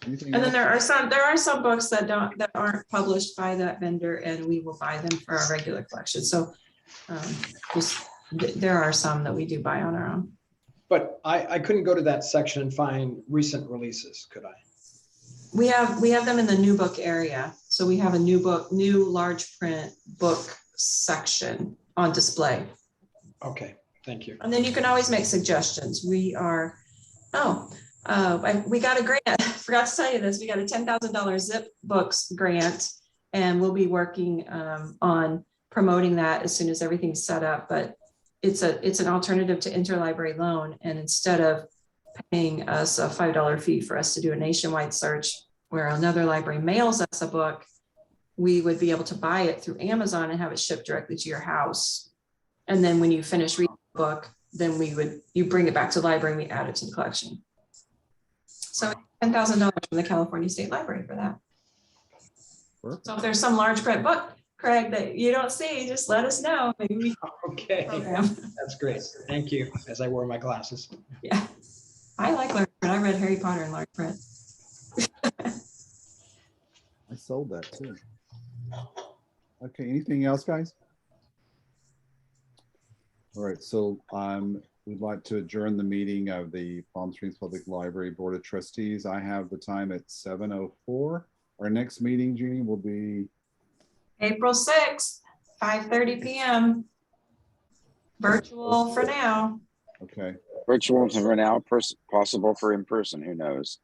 Anything And then else? there are some books that aren't published by that vendor, and we will buy them for our regular collection. So there are some that we do buy on our own. But I couldn't go to that section and find recent releases, could I? We have them in the new book area. So we have a new large print book section on display. Okay, thank you. And then you can always make suggestions. We got a grant. I forgot to tell you this. We got a $10,000 Zip Books grant, and we'll be working on promoting that as soon as everything's set up. But it's an alternative to interlibrary loan. And instead of paying us a $5 fee for us to do a nationwide search where another library mails us a book, we would be able to buy it through Amazon and have it shipped directly to your house. And then when you finish reading the book, then you bring it back to the library and we add it to the collection. So $10,000 from the California State Library for that. Perfect. So if there's some large print book, Craig, that you don't see, just let us know. Maybe we Okay, program. that's great. Thank you, as I wear my glasses. Yeah, I like large print. I read Harry Potter in large print. I sold that too. Okay, anything else, guys? All right, so we'd like to adjourn the meeting of the Palm Springs Public Library Board of Trustees. I have the time at 7:04. Our next meeting, Jeannie, will be April 6th, 5:30 p.m. Virtual for now. okay. Virtual for now, possible for in person, who knows?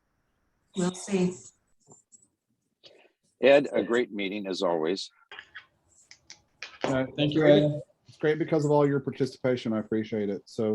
We'll see. Ed, a great meeting as always. Thank you, Ed. It's great because of all your participation. I appreciate it. So